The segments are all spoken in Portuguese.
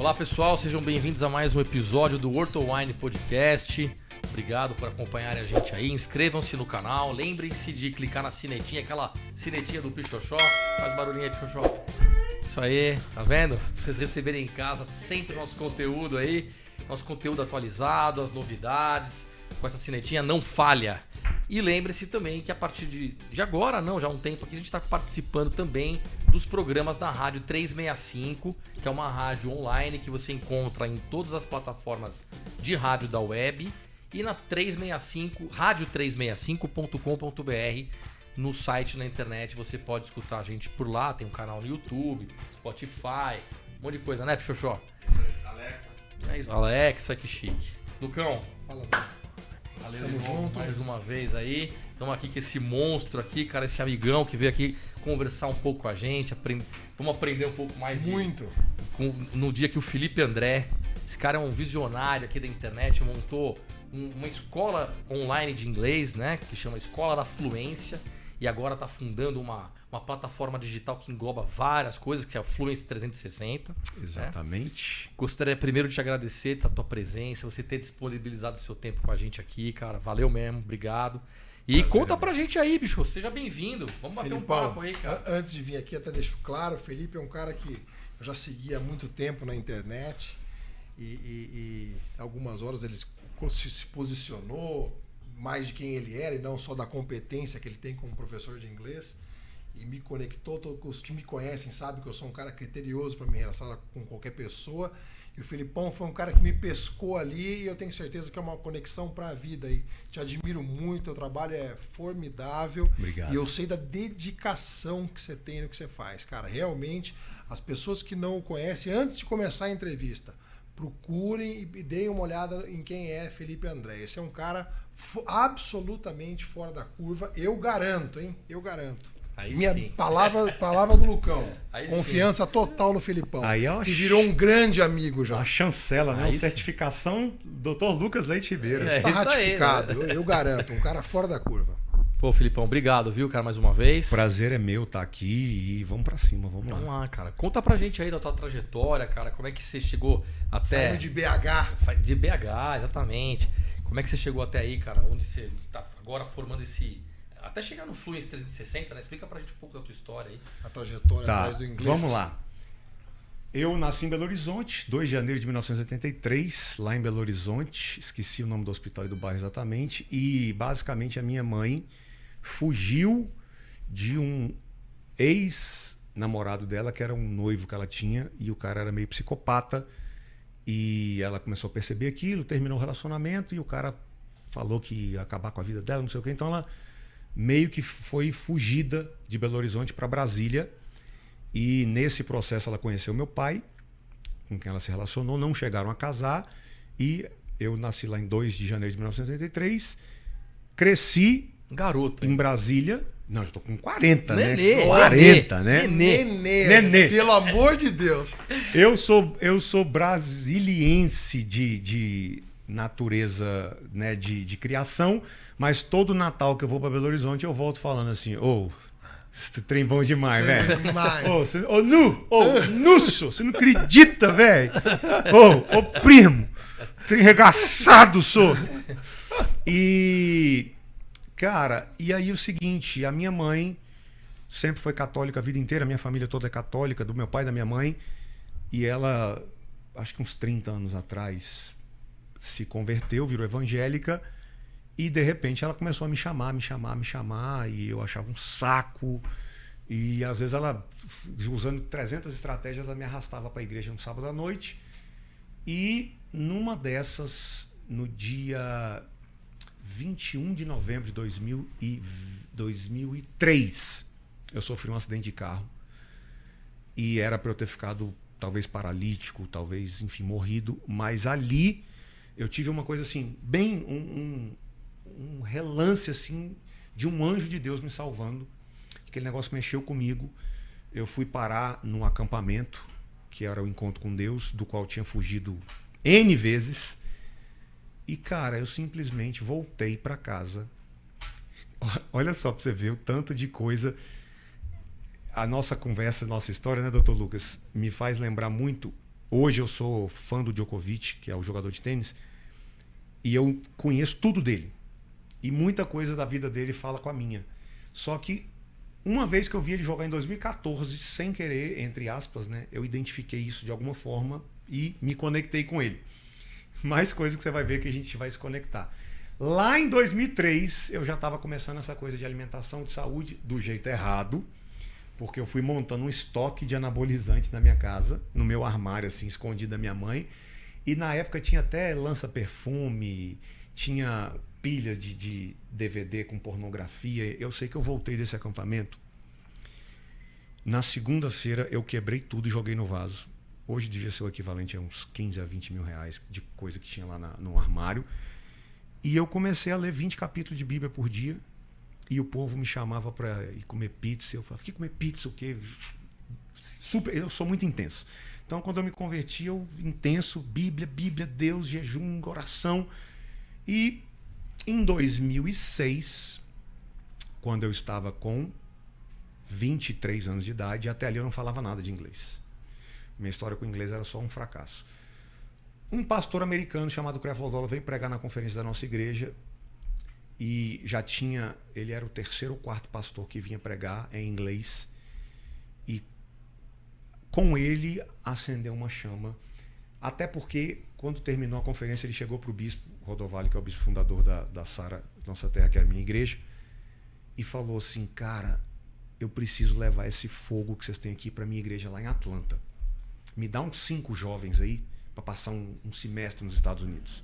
Olá pessoal, sejam bem-vindos a mais um episódio do Ortowine Podcast. Obrigado por acompanharem a gente aí. Inscrevam-se no canal, lembrem-se de clicar na sinetinha, aquela sinetinha do Pichoxó. Faz barulhinho aí, Pichoxó. Isso aí, tá vendo? Pra vocês receberem em casa sempre nosso conteúdo aí, nosso conteúdo atualizado, as novidades. Com essa sinetinha não falha. E lembre-se também que a partir de agora, não, já há um tempo aqui, a gente está participando também dos programas da Rádio 365, que é uma rádio online que você encontra em todas as plataformas de rádio da web e na 365, radio365.com.br. No site, na internet, você pode escutar a gente por lá, tem um canal no YouTube, Spotify, um monte de coisa, né, Pichoxó? Alexa. É isso, Alexa, que chique. Lucão. Fala assim. Valeu, Tamo junto. Mais uma vez aí. Estamos aqui com esse monstro aqui, cara, esse amigão que veio aqui conversar um pouco com a gente. Vamos aprender um pouco mais. Muito. No dia que o Felipe André, esse cara é um visionário aqui da internet, montou uma escola online de inglês, né? Que chama Escola da Fluência. E agora está fundando uma plataforma digital que engloba várias coisas, que é a Fluency 360. Exatamente. Né? Gostaria primeiro de te agradecer a tua presença, você ter disponibilizado o seu tempo com a gente aqui, cara. Valeu mesmo, obrigado. E prazer, conta pra gente aí, bicho. Seja bem-vindo. Vamos bater Felipão, um papo aí, cara. Antes de vir aqui, até deixo claro, o Felipe é um cara que eu já seguia há muito tempo na internet e algumas horas ele se posicionou mais de quem ele era e não só da competência que ele tem como professor de inglês, e me conectou. Os que me conhecem sabem que eu sou um cara criterioso para me relacionar com qualquer pessoa, e o Felipão foi um cara que me pescou ali, e eu tenho certeza que é uma conexão para a vida. E te admiro muito, teu trabalho é formidável. Obrigado. E eu sei da dedicação que você tem no que você faz, cara. Realmente, as pessoas que não o conhecem, antes de começar a entrevista, procurem e deem uma olhada em quem é Felipe André. Esse é um cara absolutamente fora da curva. Eu garanto, hein? Eu garanto. Aí Minha sim. palavra do Lucão. Aí Confiança sim. Total no Felipão. Aí é que virou um grande amigo já. A chancela, né? Aí Uma sim. certificação Dr. Lucas Leite Ribeiro. É. Está isso aí, ratificado. Eu garanto. Um cara fora da curva. Pô, Felipão, obrigado, viu, cara, mais uma vez. Prazer é meu estar aqui e vamos pra cima, vamos Vamos lá. lá, cara. Conta pra gente aí da tua trajetória, cara. Como é que você chegou até... Saindo de BH. De BH, exatamente. Como é que você chegou até aí, cara? Onde você tá agora formando esse... Até chegar no Fluency 360, né? Explica pra gente um pouco da tua história aí. A trajetória Tá, atrás do inglês. vamos lá. Eu nasci em Belo Horizonte, 2 de janeiro de 1983, lá em Belo Horizonte. Esqueci o nome do hospital e do bairro exatamente. E basicamente a minha mãe fugiu de um ex-namorado dela, que era um noivo que ela tinha, e o cara era meio psicopata. E ela começou a perceber aquilo, terminou o relacionamento e o cara falou que ia acabar com a vida dela, não sei o quê. Então ela meio que foi fugida de Belo Horizonte para Brasília. E nesse processo ela conheceu meu pai, com quem ela se relacionou, não chegaram a casar. E eu nasci lá em 2 de janeiro de 1983, cresci Garoto, em hein? Brasília. Não, já tô com 40, Nenê, né? 40, né? Nenê. Pelo amor de Deus. Eu sou brasiliense de natureza, né, de criação, mas todo Natal que eu vou para Belo Horizonte eu volto falando assim, esse trem bom demais, velho. Nusso, você não acredita, velho. Primo, trem regaçado, sou. E, cara, e aí o seguinte, a minha mãe sempre foi católica a vida inteira, a minha família toda é católica, do meu pai e da minha mãe, e ela, acho que uns 30 anos atrás, se converteu, virou evangélica, e de repente ela começou a me chamar, e eu achava um saco, e às vezes ela, usando 300 estratégias, ela me arrastava para a igreja no sábado à noite, e numa dessas, no dia 21 de novembro de 2003, eu sofri um acidente de carro, e era para eu ter ficado talvez paralítico, talvez, enfim, morrido, mas ali eu tive uma coisa assim, bem um relance assim de um anjo de Deus me salvando. Aquele negócio mexeu comigo. Eu fui parar num acampamento, que era o encontro com Deus, do qual eu tinha fugido N vezes. E, cara, eu simplesmente voltei para casa. Olha só para você ver o tanto de coisa. A nossa conversa, a nossa história, né, doutor Lucas, me faz lembrar muito Hoje eu sou fã do Djokovic, que é o jogador de tênis, e eu conheço tudo dele. E muita coisa da vida dele fala com a minha. Só que uma vez que eu vi ele jogar em 2014, sem querer, entre aspas, né, eu identifiquei isso de alguma forma e me conectei com ele. Mais coisa que você vai ver que a gente vai se conectar. Lá em 2003, eu já estava começando essa coisa de alimentação, de saúde, do jeito errado, porque eu fui montando um estoque de anabolizante na minha casa, no meu armário, assim, escondido da minha mãe. E na época tinha até lança-perfume, tinha pilhas de DVD com pornografia. Eu sei que eu voltei desse acampamento. Na segunda-feira eu quebrei tudo e joguei no vaso. Hoje devia ser o equivalente a uns 15 a 20 mil reais de coisa que tinha lá no armário. E eu comecei a ler 20 capítulos de Bíblia por dia. E o povo me chamava para ir comer pizza. Eu falava, que comer pizza? O quê? Eu sou muito intenso. Então, quando eu me converti, eu intenso, Bíblia, Deus, jejum, oração. E em 2006, quando eu estava com 23 anos de idade, até ali eu não falava nada de inglês. Minha história com o inglês era só um fracasso. Um pastor americano chamado Creflo Dollar veio pregar na conferência da nossa igreja e ele era o terceiro ou quarto pastor que vinha pregar em inglês, e com ele acendeu uma chama, até porque quando terminou a conferência ele chegou para o bispo Rodovalho, que é o bispo fundador da Sara Nossa Terra, que é a minha igreja, e falou assim, cara, eu preciso levar esse fogo que vocês têm aqui para minha igreja lá em Atlanta. Me dá uns 5 jovens aí para passar um semestre nos Estados Unidos.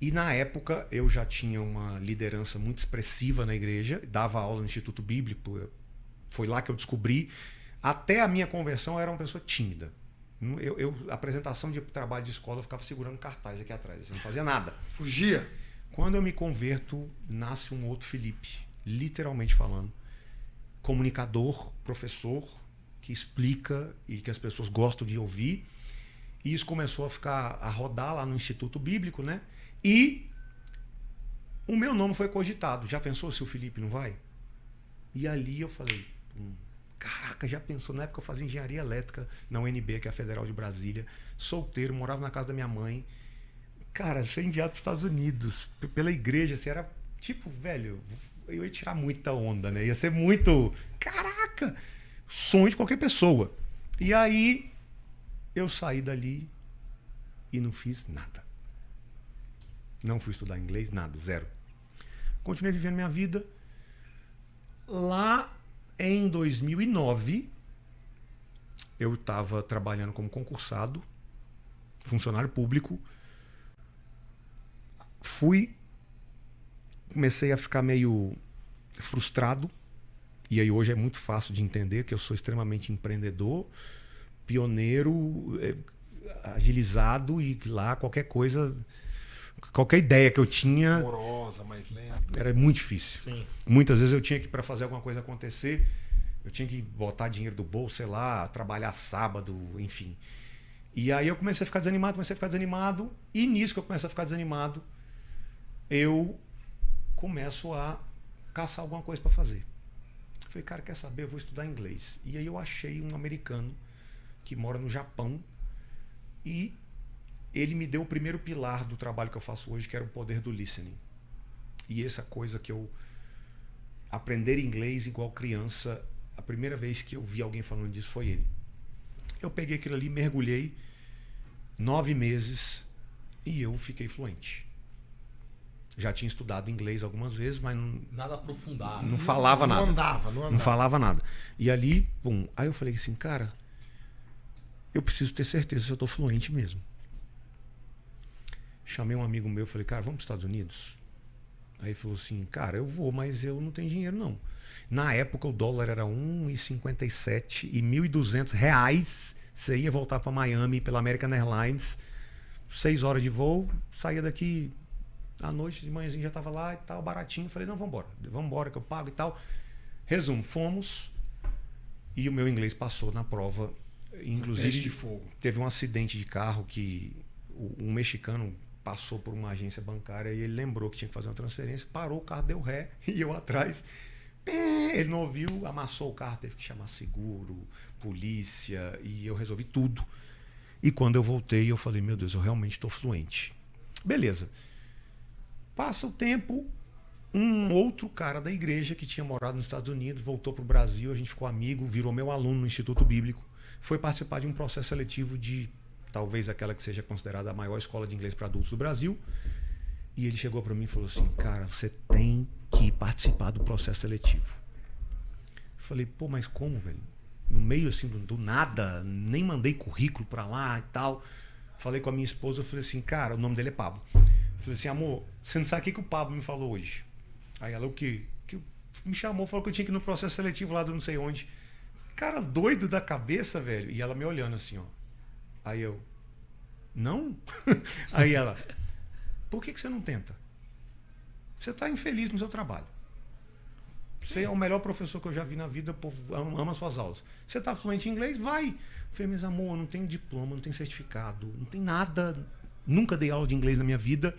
E na época eu já tinha uma liderança muito expressiva na igreja, dava aula no Instituto Bíblico, foi lá que eu descobri. Até a minha conversão eu era uma pessoa tímida. Apresentação de trabalho de escola, eu ficava segurando cartaz aqui atrás, eu não fazia nada. Fugia. Quando eu me converto, nasce um outro Felipe, literalmente falando. Comunicador, professor, que explica e que as pessoas gostam de ouvir. E isso começou a rodar lá no Instituto Bíblico, né? E o meu nome foi cogitado. Já pensou se o Felipe não vai? E ali eu falei, caraca, já pensou? Na época eu fazia engenharia elétrica na UNB, que é a Federal de Brasília, solteiro, morava na casa da minha mãe. Cara, ser enviado para os Estados Unidos pela igreja, assim, era tipo, velho, eu ia tirar muita onda, né? Ia ser muito, caraca, sonho de qualquer pessoa. E aí eu saí dali e não fiz nada. Não fui estudar inglês, nada, zero. Continuei vivendo minha vida. Lá em 2009, eu estava trabalhando como concursado, funcionário público. Comecei a ficar meio frustrado. E aí hoje é muito fácil de entender que eu sou extremamente empreendedor, pioneiro, agilizado, e lá qualquer coisa, qualquer ideia que eu tinha... Amorosa, mais lenta. Era muito difícil. Sim. Muitas vezes eu tinha que, para fazer alguma coisa acontecer, eu tinha que botar dinheiro do bolso, sei lá, trabalhar sábado, enfim. E aí eu comecei a ficar desanimado, e nisso que eu começo a ficar desanimado, eu começo a caçar alguma coisa para fazer. Falei, cara, quer saber? Eu vou estudar inglês. E aí eu achei um americano que mora no Japão, e ele me deu o primeiro pilar do trabalho que eu faço hoje, que era o poder do listening. E essa coisa que eu... Aprender inglês igual criança, a primeira vez que eu vi alguém falando disso foi ele. Eu peguei aquilo ali, mergulhei, 9 meses, e eu fiquei fluente. Já tinha estudado inglês algumas vezes, mas Nada aprofundado. não falava nada. Não andava. Não falava nada. E ali, pum. Aí eu falei assim, cara, eu preciso ter certeza se eu tô fluente mesmo. Chamei um amigo meu, falei, cara, vamos para os Estados Unidos? Aí ele falou assim, cara, eu vou, mas eu não tenho dinheiro não. Na época o dólar era 1,57 e R$1.200. Você ia voltar para Miami pela American Airlines, 6 horas de voo, saía daqui à noite, de manhãzinha já estava lá e tal, baratinho. Falei, não, vamos embora que eu pago e tal. Resumo, fomos, e o meu inglês passou na prova. Inclusive, de fogo. Teve um acidente de carro que um mexicano passou por uma agência bancária e ele lembrou que tinha que fazer uma transferência, parou, o carro deu ré e eu atrás. Ele não ouviu, amassou o carro, teve que chamar seguro, polícia, e eu resolvi tudo. E quando eu voltei, eu falei, meu Deus, eu realmente estou fluente. Beleza. Passa o tempo, um outro cara da igreja que tinha morado nos Estados Unidos voltou para o Brasil, a gente ficou amigo, virou meu aluno no Instituto Bíblico, foi participar de um processo seletivo de talvez aquela que seja considerada a maior escola de inglês para adultos do Brasil. E ele chegou para mim e falou assim, cara, você tem que participar do processo seletivo. Eu falei, pô, mas como, velho? No meio assim do nada, nem mandei currículo para lá e tal. Falei com a minha esposa, eu falei assim, cara, o nome dele é Pablo. Eu falei assim, amor, você não sabe o que o Pablo me falou hoje? Aí ela, o quê? Que me chamou, falou que eu tinha que ir no processo seletivo lá do não sei onde. Cara, doido da cabeça, velho. E ela me olhando assim, ó. Aí eu, não? Aí ela, por que você não tenta? Você está infeliz no seu trabalho. Você é o melhor professor que eu já vi na vida, o povo ama suas aulas. Você está fluente em inglês? Vai. Eu falei, mas amor, eu não tenho diploma, não tenho certificado, não tem nada, nunca dei aula de inglês na minha vida.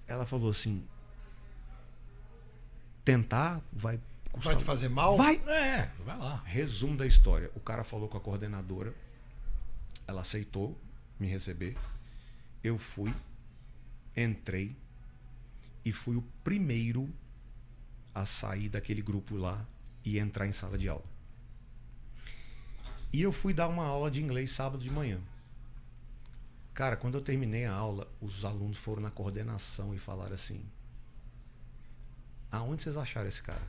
Ela falou assim, tentar vai custar. Vai te fazer mal? Vai. Vai lá. Resumo da história. O cara falou com a coordenadora, ela aceitou me receber, eu fui, entrei e fui o primeiro a sair daquele grupo lá e entrar em sala de aula. E eu fui dar uma aula de inglês sábado de manhã. Cara, quando eu terminei a aula, os alunos foram na coordenação e falaram assim, aonde vocês acharam esse cara?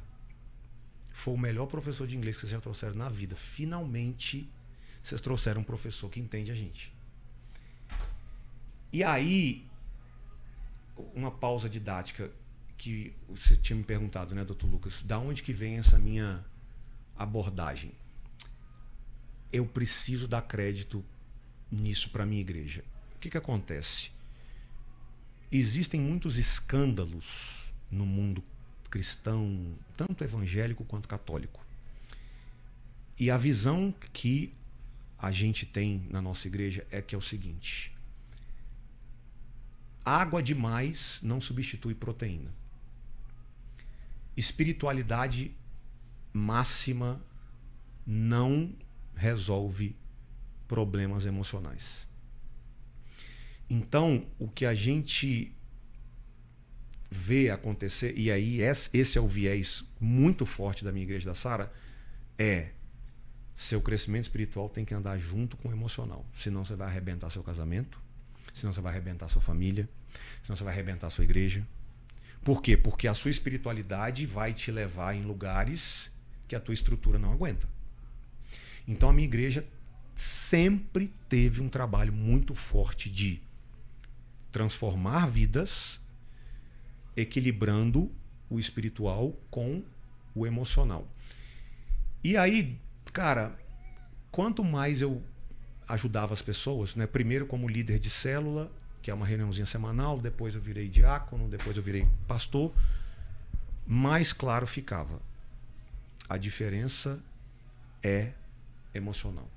Foi o melhor professor de inglês que vocês já trouxeram na vida. Finalmente, vocês trouxeram um professor que entende a gente. E aí, uma pausa didática que você tinha me perguntado, né, doutor Lucas? Da onde que vem essa minha abordagem? Eu preciso dar crédito nisso para a minha igreja. O que acontece? Existem muitos escândalos no mundo cristão, tanto evangélico quanto católico. E a visão que a gente tem na nossa igreja é que é o seguinte: água demais não substitui proteína. Espiritualidade máxima não resolve problemas emocionais. Então, o que a gente vê acontecer, e aí esse é o viés muito forte da minha igreja da Sara, é seu crescimento espiritual tem que andar junto com o emocional. Senão você vai arrebentar seu casamento, senão você vai arrebentar sua família, senão você vai arrebentar sua igreja. Por quê? Porque a sua espiritualidade vai te levar em lugares que a tua estrutura não aguenta. Então a minha igreja sempre teve um trabalho muito forte de transformar vidas, equilibrando o espiritual com o emocional. E aí, cara, quanto mais eu ajudava as pessoas, né? Primeiro como líder de célula, que é uma reuniãozinha semanal, depois eu virei diácono, depois eu virei pastor, mais claro ficava. A diferença é emocional.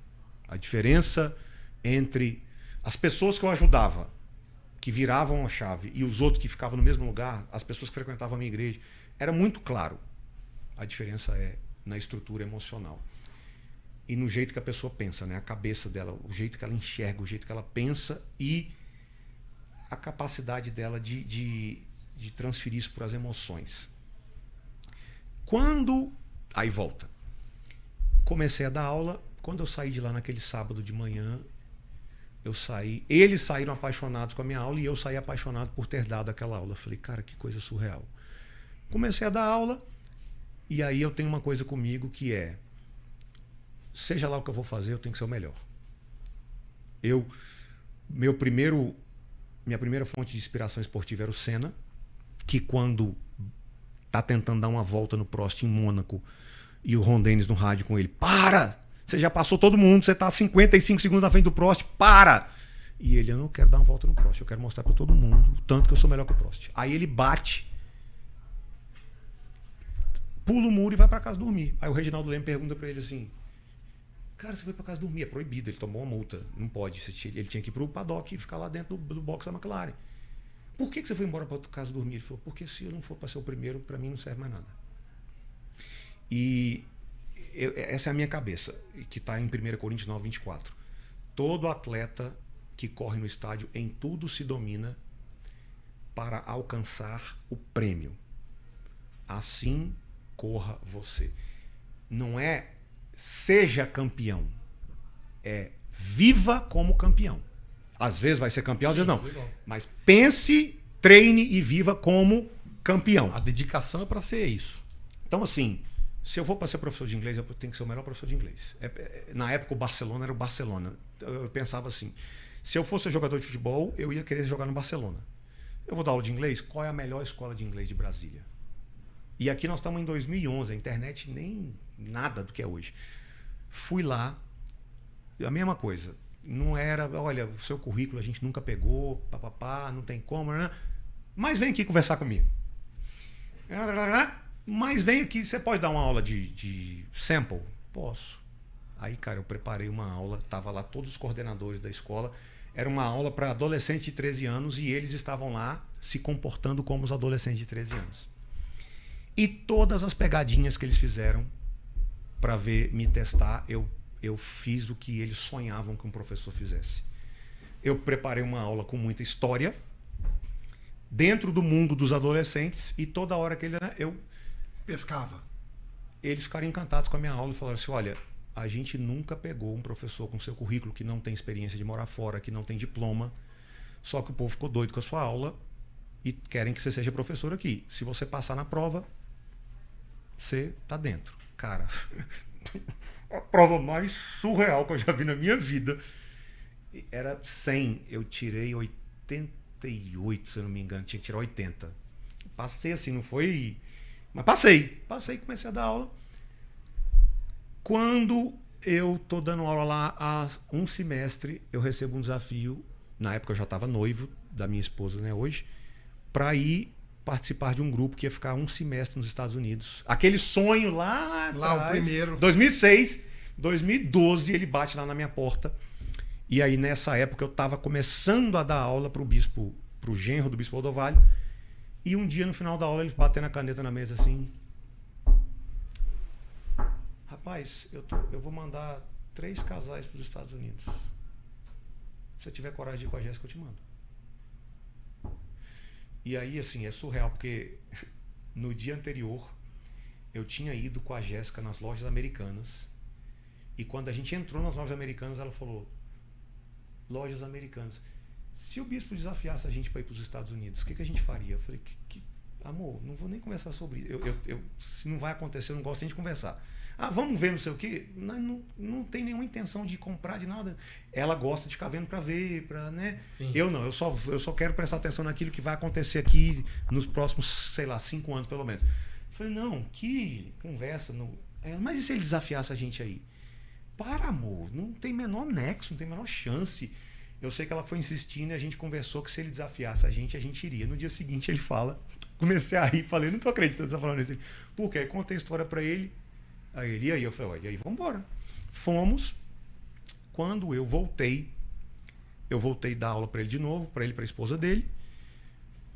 A diferença entre as pessoas que eu ajudava, que viravam a chave, e os outros que ficavam no mesmo lugar, as pessoas que frequentavam a minha igreja, era muito claro. A diferença é na estrutura emocional. E no jeito que a pessoa pensa, né? A cabeça dela, o jeito que ela enxerga, o jeito que ela pensa e a capacidade dela de transferir isso para as emoções. Quando... Aí volta. Comecei a dar aula. Quando eu saí de lá naquele sábado de manhã, eu saí... Eles saíram apaixonados com a minha aula e eu saí apaixonado por ter dado aquela aula. Eu falei, cara, que coisa surreal. Comecei a dar aula e aí eu tenho uma coisa comigo que é, seja lá o que eu vou fazer, eu tenho que ser o melhor. Minha primeira fonte de inspiração esportiva era o Senna, que quando tá tentando dar uma volta no Prost em Mônaco e o Ron Dennis no rádio com ele, para! Você já passou todo mundo, você tá 55 segundos na frente do Prost, para! E ele, eu não quero dar uma volta no Prost, eu quero mostrar para todo mundo o tanto que eu sou melhor que o Prost. Aí ele bate, pula o muro e vai para casa dormir. Aí o Reginaldo Leme pergunta para ele assim, cara, você foi para casa dormir, é proibido, ele tomou uma multa, não pode, ele tinha que ir pro paddock e ficar lá dentro do box da McLaren. Por que você foi embora para casa dormir? Ele falou, porque se eu não for para ser o primeiro, para mim não serve mais nada. E essa é a minha cabeça, que está em 1 Coríntios 9, 24. todo atleta que corre no estádio, em tudo se domina para alcançar o prêmio. Assim corra você. Não é seja campeão, é viva como campeão. Às vezes vai ser campeão, às vezes não. Mas pense, treine e viva como campeão. A dedicação é para ser isso. Então, assim, se eu vou para ser professor de inglês, eu tenho que ser o melhor professor de inglês. Na época, o Barcelona era o Barcelona. Eu pensava assim, se eu fosse jogador de futebol, eu ia querer jogar no Barcelona. Eu vou dar aula de inglês? Qual é a melhor escola de inglês de Brasília? E aqui nós estamos em 2011, a internet nem nada do que é hoje. Fui lá, a mesma coisa. Não era, olha, o seu currículo a gente nunca pegou, papapá, não tem como, né? Mas vem aqui conversar comigo. Mas vem aqui, você pode dar uma aula de sample? Posso. Aí, cara, eu preparei uma aula, tava lá todos os coordenadores da escola. Era uma aula para adolescentes de 13 anos e eles estavam lá se comportando como os adolescentes de 13 anos. E todas as pegadinhas que eles fizeram para ver me testar, eu fiz o que eles sonhavam que um professor fizesse. Eu preparei uma aula com muita história dentro do mundo dos adolescentes e toda hora que eu pescava. Eles ficaram encantados com a minha aula e falaram assim, olha, a gente nunca pegou um professor com seu currículo que não tem experiência de morar fora, que não tem diploma, só que o povo ficou doido com a sua aula e querem que você seja professor aqui. Se você passar na prova, você tá dentro. Cara, a prova mais surreal que eu já vi na minha vida era 100, eu tirei 88, se eu não me engano, tinha que tirar 80. Passei assim, não foi... Mas passei, comecei a dar aula. Quando eu tô dando aula lá há um semestre, eu recebo um desafio, na época eu já estava noivo da minha esposa, né, hoje, para ir participar de um grupo que ia ficar um semestre nos Estados Unidos. Aquele sonho lá o primeiro. 2006, 2012, ele bate lá na minha porta. E aí, nessa época, eu estava começando a dar aula para o bispo, para o genro do bispo Odovalho. E um dia, no final da aula, ele batendo a caneta na mesa assim... Rapaz, eu vou mandar 3 casais para os Estados Unidos. Se você tiver coragem de ir com a Jéssica, eu te mando. E aí, assim, é surreal, porque no dia anterior eu tinha ido com a Jéssica nas lojas americanas. E quando a gente entrou nas lojas americanas, ela falou: lojas americanas, se o bispo desafiasse a gente para ir para os Estados Unidos, o que a gente faria? Eu falei, amor, não vou nem conversar sobre isso. Se não vai acontecer, eu não gosto nem de conversar. Ah, vamos ver não sei o quê. Não tem nenhuma intenção de comprar de nada. Ela gosta de ficar vendo para ver, né? Sim. Eu não, eu só quero prestar atenção naquilo que vai acontecer aqui nos próximos, sei lá, 5 anos pelo menos. Eu falei, não, que conversa. Não. Mas e se ele desafiasse a gente aí? Para, amor, não tem menor nexo, não tem menor chance. Eu sei que ela foi insistindo e a gente conversou que se ele desafiasse a gente iria. No dia seguinte ele fala, comecei a rir, falei, não tô acreditando que você tá falando isso. Por quê? Aí contei a história para ele. Aí ele, e aí? Eu falei, e aí, vamos embora. Fomos. Quando eu voltei a dar aula para ele de novo, para ele e para a esposa dele.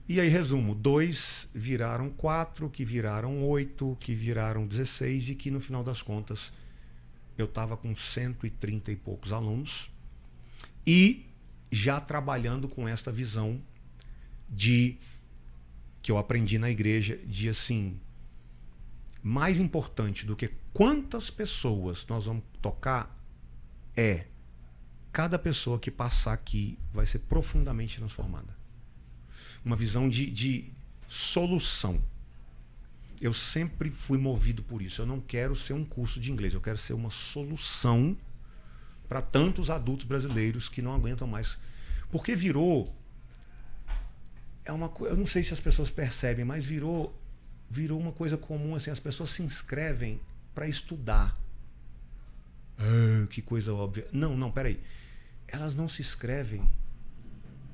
E aí, resumo, 2 viraram 4, que viraram 8, que viraram 16 e que no final das contas eu estava com 130 e poucos alunos e já trabalhando com esta visão de que eu aprendi na igreja, de assim, mais importante do que quantas pessoas nós vamos tocar é cada pessoa que passar aqui vai ser profundamente transformada. Uma visão de solução. Eu sempre fui movido por isso. Eu não quero ser um curso de inglês, eu quero ser uma solução para tantos adultos brasileiros que não aguentam mais. Porque virou... eu não sei se as pessoas percebem, mas virou uma coisa comum, assim, as pessoas se inscrevem para estudar. Ah, que coisa óbvia. Não, peraí. Elas não se inscrevem,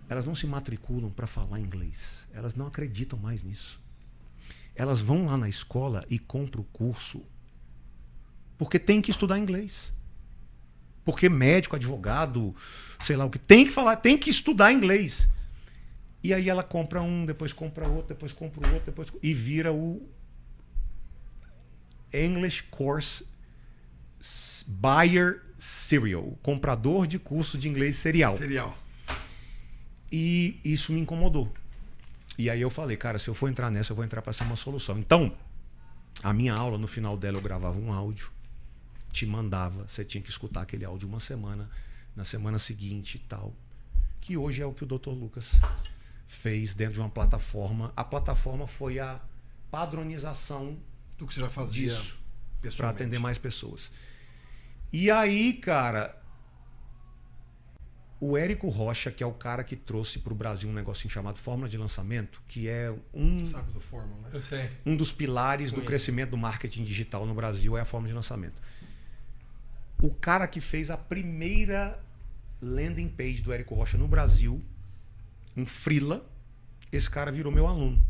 elas não se matriculam para falar inglês. Elas não acreditam mais nisso. Elas vão lá na escola e compram o curso porque tem que estudar inglês. Porque médico, advogado, sei lá o que, tem que falar, tem que estudar inglês. E aí ela compra um, depois compra outro, depois compra o outro, e vira o English Course Buyer Serial, comprador de curso de inglês serial. E isso me incomodou. E aí eu falei, cara, se eu for entrar nessa, eu vou entrar para ser uma solução. Então, a minha aula, no final dela, eu gravava um áudio, te mandava, você tinha que escutar aquele áudio uma semana, na semana seguinte e tal. Que hoje é o que o Dr. Lucas fez dentro de uma plataforma. A plataforma foi a padronização do que você já fazia disso, para pessoalmente. atender mais pessoas. E aí, cara, o Érico Rocha, que é o cara que trouxe para o Brasil um negocinho chamado Fórmula de Lançamento, que é Sabe do Fórmula, né? Eu sei. um dos pilares do crescimento do marketing digital no Brasil, é a Fórmula de Lançamento. O cara que fez a primeira landing page do Érico Rocha no Brasil, um freela, esse cara virou meu aluno.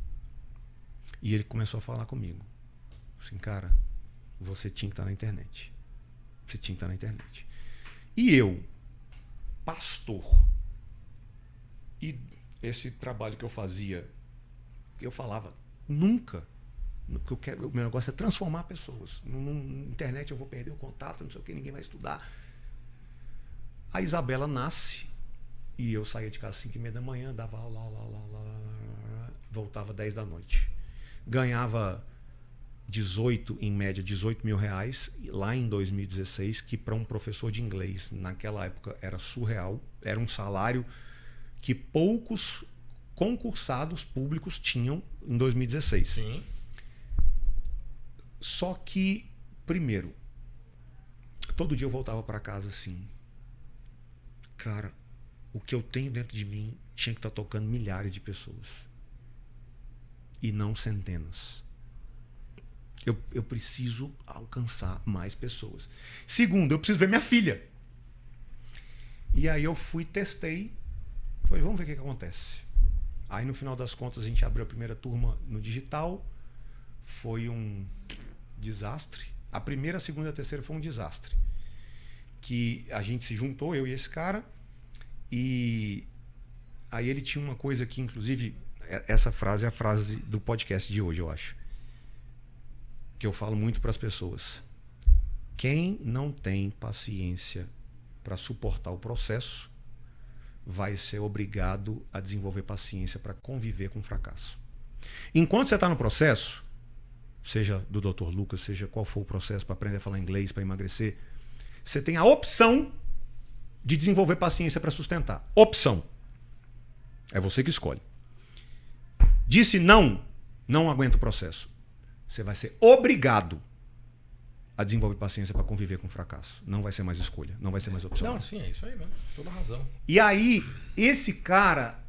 E ele começou a falar comigo. Assim, cara, você tinha que estar na internet. Você tinha que estar na internet. E eu, pastor, e esse trabalho que eu fazia, eu falava, nunca. O meu negócio é transformar pessoas. Na internet eu vou perder o contato, não sei o que, ninguém vai estudar. A Isabela nasce e eu saía de casa às 5h30 da manhã, dava aula, voltava 10 da noite. Ganhava 18, em média, 18 mil reais lá em 2016, que para um professor de inglês naquela época era surreal. Era um salário que poucos concursados públicos tinham em 2016. Sim. Só que, primeiro, todo dia eu voltava para casa assim, cara, o que eu tenho dentro de mim tinha que estar tocando milhares de pessoas e não centenas. Eu preciso alcançar mais pessoas. Segundo, eu preciso ver minha filha. E aí eu fui, testei, falei, vamos ver o que acontece. Aí no final das contas a gente abriu a primeira turma no digital, foi um desastre. A primeira, a segunda e a terceira foi um desastre. Que a gente se juntou, eu e esse cara, e aí ele tinha uma coisa que, inclusive, essa frase é a frase do podcast de hoje, eu acho. Que eu falo muito para as pessoas. Quem não tem paciência para suportar o processo vai ser obrigado a desenvolver paciência para conviver com o fracasso. Enquanto você está no processo, seja do Dr. Lucas, seja qual for o processo para aprender a falar inglês, para emagrecer, você tem a opção de desenvolver paciência para sustentar. Opção. É você que escolhe. Disse não aguenta o processo. Você vai ser obrigado a desenvolver paciência para conviver com o fracasso. Não vai ser mais escolha, não vai ser mais opção. Não, sim, é isso aí mesmo. Toda razão. E aí, esse cara,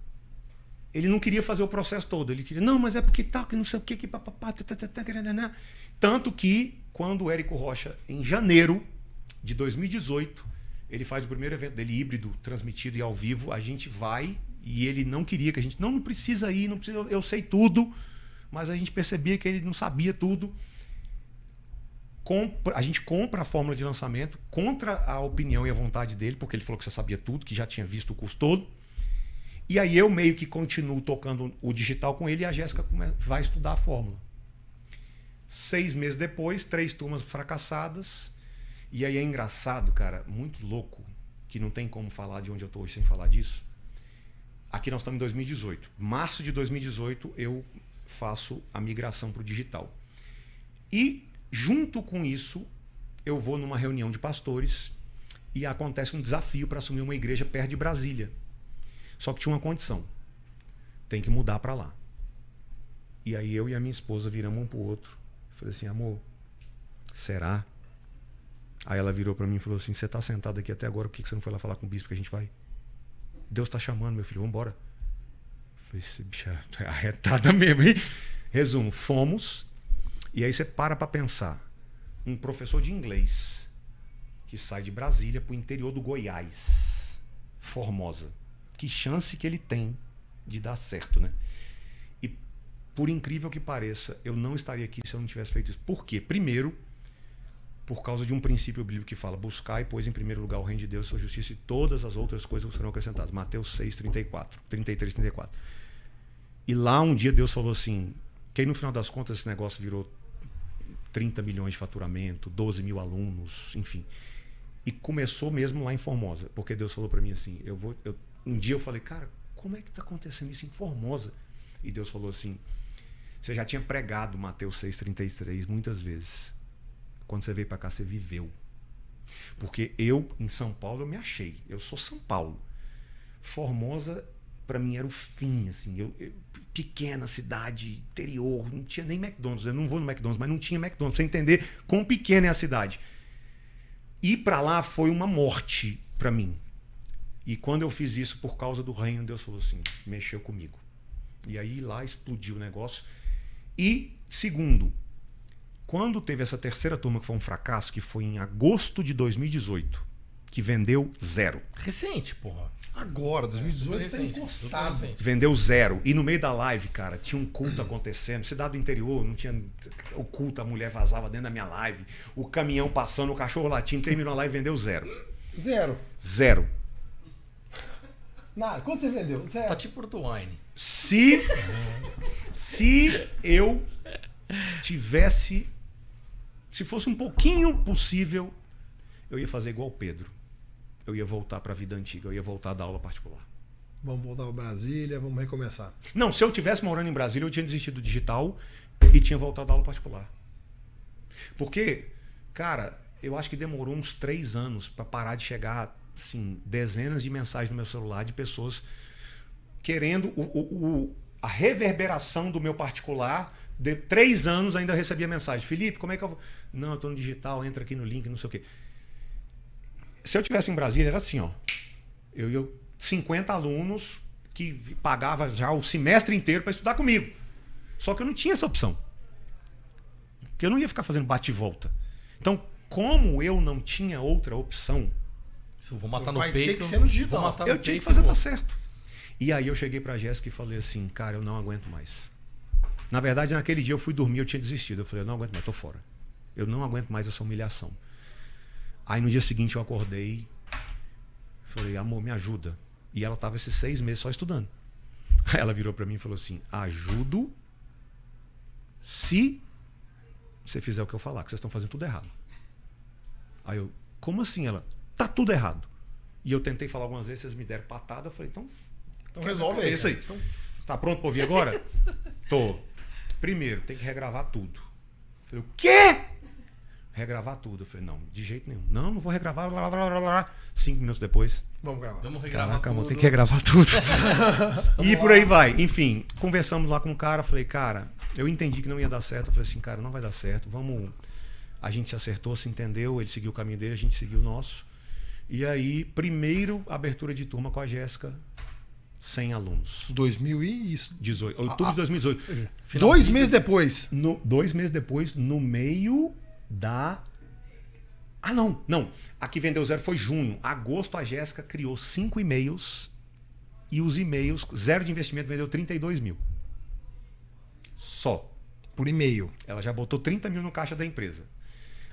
ele não queria fazer o processo todo. Ele queria, não, mas é porque tal, que não sei o que papapá, tanto que, quando o Érico Rocha, em janeiro de 2018, ele faz o primeiro evento dele híbrido, transmitido e ao vivo, a gente vai, e ele não queria que a gente, não precisa ir, não precisa, eu sei tudo, mas a gente percebia que ele não sabia tudo. A gente compra a fórmula de lançamento contra a opinião e a vontade dele, porque ele falou que você sabia tudo, que já tinha visto o curso todo. E aí eu meio que continuo tocando o digital com ele e a Jéssica vai estudar a fórmula. 6 meses depois, 3 turmas fracassadas. E aí é engraçado, cara, muito louco, que não tem como falar de onde eu estou hoje sem falar disso. Aqui nós estamos em 2018. Março de 2018 eu faço a migração para o digital. E junto com isso, eu vou numa reunião de pastores e acontece um desafio para assumir uma igreja perto de Brasília. Só que tinha uma condição. Tem que mudar para lá. E aí eu e a minha esposa viramos um pro outro. Falei assim, amor, será? Aí ela virou para mim e falou assim, você está sentado aqui até agora, por que você não foi lá falar com o bispo que a gente vai? Deus está chamando, meu filho, vamos embora. Falei, esse bicho é arretada mesmo, hein? Resumo, fomos. E aí você para pensar. Um professor de inglês que sai de Brasília para o interior do Goiás, Formosa. Que chance que ele tem de dar certo, né? E por incrível que pareça, eu não estaria aqui se eu não tivesse feito isso. Por quê? Primeiro, por causa de um princípio bíblico que fala, buscai, pois em primeiro lugar o reino de Deus, sua justiça, e todas as outras coisas serão acrescentadas. Mateus 6, 33, 34. E lá um dia Deus falou assim, que aí no final das contas esse negócio virou 30 milhões de faturamento, 12 mil alunos, enfim. E começou mesmo lá em Formosa, porque Deus falou para mim assim, um dia eu falei, cara, como é que está acontecendo isso em Formosa? E Deus falou assim, você já tinha pregado Mateus 6,33 muitas vezes. Quando você veio para cá, você viveu. Porque eu, em São Paulo, eu me achei. Eu sou São Paulo. Formosa, para mim, era o fim. Assim, pequena cidade, interior, não tinha nem McDonald's. Eu não vou no McDonald's, mas não tinha McDonald's. Pra você entender quão pequena é a cidade. Ir para lá foi uma morte para mim. E quando eu fiz isso por causa do reino, Deus falou assim, mexeu comigo. E aí lá explodiu o negócio. E, segundo, quando teve essa terceira turma que foi um fracasso, que foi em agosto de 2018, que vendeu 0. Recente, porra. Agora, 2018, Recente, tá encostado. recente. Vendeu 0. E no meio da live, cara, tinha um culto acontecendo. Cidade do interior, não tinha o culto, a mulher vazava dentro da minha live. O caminhão passando, o cachorro latindo, terminou a live e vendeu 0. 0. Nada. Quanto você vendeu? 0. Tá tipo Porto Wine. Se eu tivesse, se fosse um pouquinho possível, eu ia fazer igual o Pedro. Eu ia voltar para a vida antiga, eu ia voltar da aula particular. Vamos voltar para Brasília, vamos recomeçar. Não, se eu tivesse morando em Brasília, eu tinha desistido do digital e tinha voltado da aula particular. Porque, cara, eu acho que demorou uns 3 anos para parar de chegar assim, dezenas de mensagens no meu celular de pessoas querendo a reverberação do meu particular. De 3 anos ainda recebia mensagem. Felipe, como é que eu vou? Não, eu estou no digital, entra aqui no link, não sei o quê. Se eu tivesse em Brasília, era assim, ó. Eu ia 50 alunos que pagava já o semestre inteiro para estudar comigo. Só que eu não tinha essa opção. Porque eu não ia ficar fazendo bate e volta. Então, como eu não tinha outra opção, Vou matar no vai peito. ter que ser no digital. Vou matar no eu tinha que peito fazer e vou. dar certo. E aí eu cheguei pra Jéssica e falei assim, cara, eu não aguento mais. Na verdade, naquele dia eu fui dormir, eu tinha desistido. Eu falei, eu não aguento mais, tô fora. Eu não aguento mais essa humilhação. Aí no dia seguinte eu acordei, falei, amor, me ajuda. E ela tava esses 6 meses só estudando. Aí ela virou pra mim e falou assim, ajudo se você fizer o que eu falar, que vocês estão fazendo tudo errado. Aí eu, como assim? Ela, tá tudo errado. E eu tentei falar algumas vezes, vocês me deram patada, eu falei, então resolve aí. isso aí. Então, tá pronto pra ouvir agora? Tô. Primeiro, tem que regravar tudo. Eu falei, o quê? Regravar tudo. Eu falei, não, de jeito nenhum. Não vou regravar. 5 minutos depois. vamos gravar. Vamos regravar Caraca, amor, tudo. tem que regravar tudo. E por aí vai. Enfim, conversamos lá com o cara. Falei, cara, eu entendi que não ia dar certo. Eu falei assim, cara, não vai dar certo. Vamos. A gente se acertou, se entendeu. Ele seguiu o caminho dele, a gente seguiu o nosso. E aí, primeiro, abertura de turma com a Jéssica, 100 alunos. 2000 e isso. 18, outubro de 2018. 2 meses depois. 2 meses depois, no meio da... Ah, não. A que vendeu 0 foi junho. Agosto, a Jéssica criou 5 e-mails e os e-mails, 0 de investimento, vendeu 32 mil. Só. Por e-mail. Ela já botou 30 mil no caixa da empresa.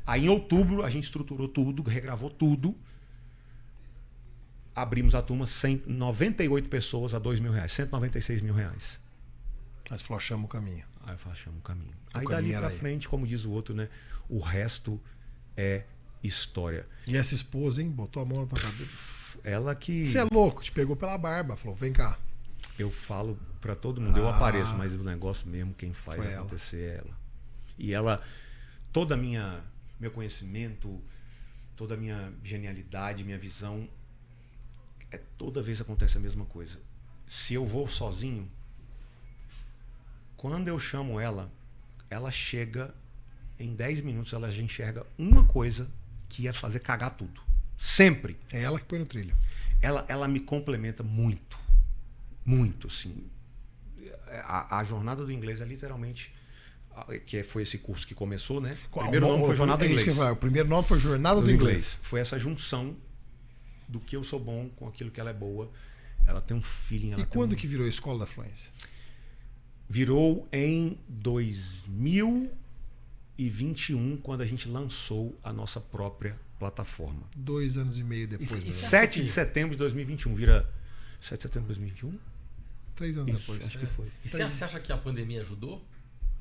Aí, em outubro, a gente estruturou tudo, regravou tudo. Abrimos a turma, 98 pessoas a R$2 mil, R$196 mil. Mas falou, chama o caminho. Aí eu falei, chama o caminho. O Aí caminho dali era pra aí. frente, como diz o outro, né? O resto é história. E essa esposa, hein? Botou a mão na tua cabeça. Ela que... Você é louco, te pegou pela barba. Falou, vem cá. Eu falo pra todo mundo, eu apareço, mas o negócio mesmo, quem faz Foi ela. acontecer é ela. E ela, todo meu conhecimento, toda a minha genialidade, minha visão, toda vez acontece a mesma coisa. Se eu vou sozinho, quando eu chamo ela, ela chega, em 10 minutos ela já enxerga uma coisa que ia fazer cagar tudo. Sempre. É ela que põe no trilho. Ela me complementa muito. Muito, assim. A jornada do inglês é literalmente... Que foi esse curso que começou, né? O primeiro nome foi Jornada do Inglês. O primeiro nome foi Jornada do Inglês. Foi essa junção do que eu sou bom com aquilo que ela é boa. Ela tem um feeling... E quando que virou a Escola da Fluência? Virou em 2021, quando a gente lançou a nossa própria plataforma. 2 anos e meio depois. E 7 de setembro de 2021. Vira 7 de setembro de 2021? 3 anos depois. Acho que foi. E você acha que a pandemia ajudou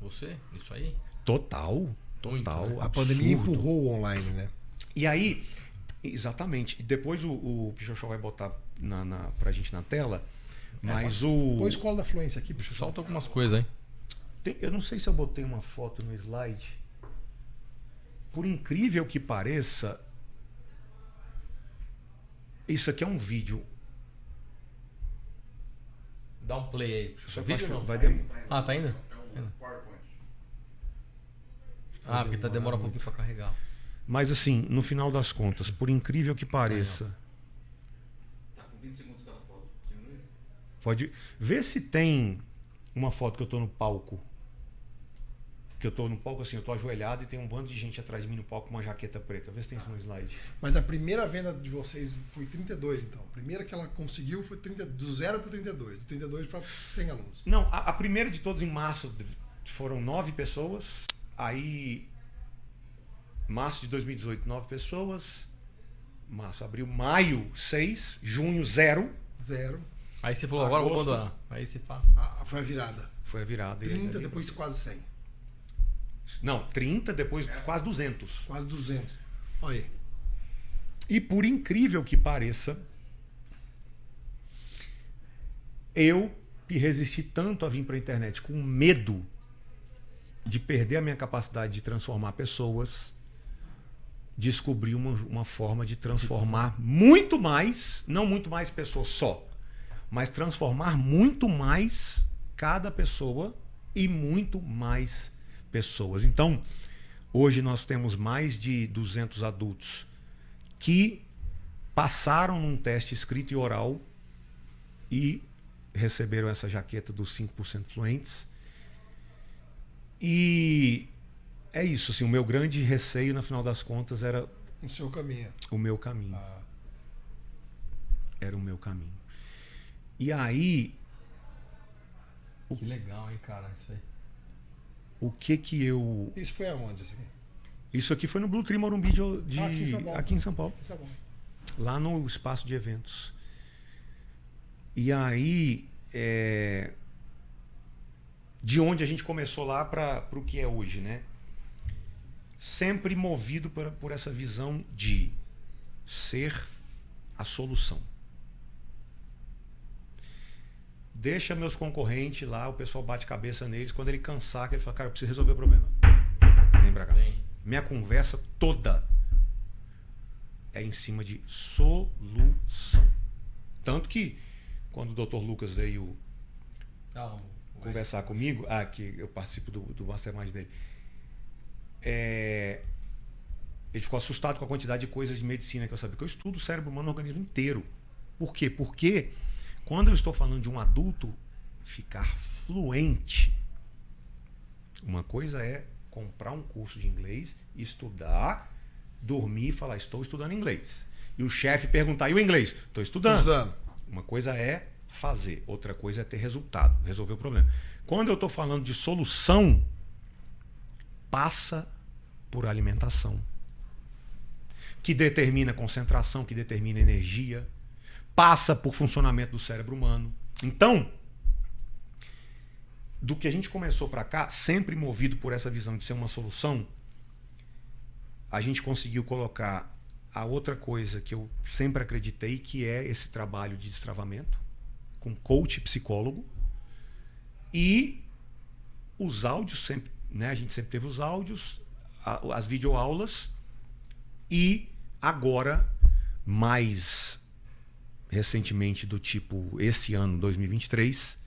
você? Isso aí? Total. total. Muito, né? A pandemia absurdo. empurrou o online, né? E aí, exatamente. E depois o Pichochó vai botar pra gente na tela. Mas Põe a escola da fluência aqui, bicho. Solta algumas coisas aí. eu não sei se eu botei uma foto no slide. Por incrível que pareça, isso aqui é um vídeo. Dá um play aí. Só que eu Vídeo acho que não? vai demorar. Ah, tá indo? Ah, porque tá demora um pouquinho pra carregar. Mas assim, no final das contas, por incrível que pareça, Tá com 20 segundos cada foto. pode ver se tem uma foto que eu tô no palco. Que eu tô no palco assim, eu tô ajoelhado e tem um bando de gente atrás de mim no palco com uma jaqueta preta. Vê se tem isso no slide. Mas a primeira venda de vocês foi 32, então. A primeira que ela conseguiu foi 30, do 0 para 32. Do 32 para 100 alunos. Não, a primeira de todos em março foram 9 pessoas. Aí, março de 2018, 9 pessoas. Março, abril, maio, 6. Junho, 0. 0. Aí você falou, agora eu vou Agosto. abandonar. Aí você fala. Foi a virada. Foi a virada. 30, depois quase 100. Não, 30, depois quase 200. Quase 200. Olha aí. E por incrível que pareça, eu que resisti tanto a vir para a internet com medo de perder a minha capacidade de transformar pessoas, descobri uma forma de transformar muito mais, não muito mais pessoas só, mas transformar muito mais cada pessoa e muito mais pessoas. Então, hoje nós temos mais de 200 adultos que passaram num teste escrito e oral e receberam essa jaqueta dos 5% fluentes. E é isso, assim, o meu grande receio, no final das contas, era No seu caminho. o meu caminho. Era o meu caminho. E aí, Que legal, hein, cara, isso aí. o que eu... Isso foi aonde? Isso aqui? Isso aqui foi no Blue Tree Morumbi Aqui em São Paulo. aqui em São Paulo. Isso é bom. Lá no espaço de eventos. E aí, de onde a gente começou lá para o que é hoje, né? Sempre movido por essa visão de ser a solução. Deixa meus concorrentes lá, o pessoal bate cabeça neles. Quando ele cansar, que ele fala, cara, eu preciso resolver o problema. Vem pra cá. Bem, Minha conversa toda é em cima de solução. Tanto que quando o Dr. Lucas veio conversar comigo, que eu participo do mastermind dele, ele ficou assustado com a quantidade de coisas de medicina que eu sabia, que eu estudo o cérebro humano, o organismo inteiro. Por quê? Porque quando eu estou falando de um adulto ficar fluente, uma coisa é comprar um curso de inglês, estudar, dormir e falar, estou estudando inglês. E o chefe perguntar, e o inglês? Estou estudando. Uma coisa é fazer, outra coisa é ter resultado, resolver o problema. Quando eu estou falando de solução, passa por alimentação, que determina concentração, que determina energia, passa por funcionamento do cérebro humano. Então, do que a gente começou para cá, sempre movido por essa visão de ser uma solução, a gente conseguiu colocar a outra coisa que eu sempre acreditei, que é esse trabalho de destravamento, com coach e psicólogo, e os áudios sempre, né? A gente sempre teve os áudios, as videoaulas, e agora, mais recentemente, do tipo, esse ano, 2023,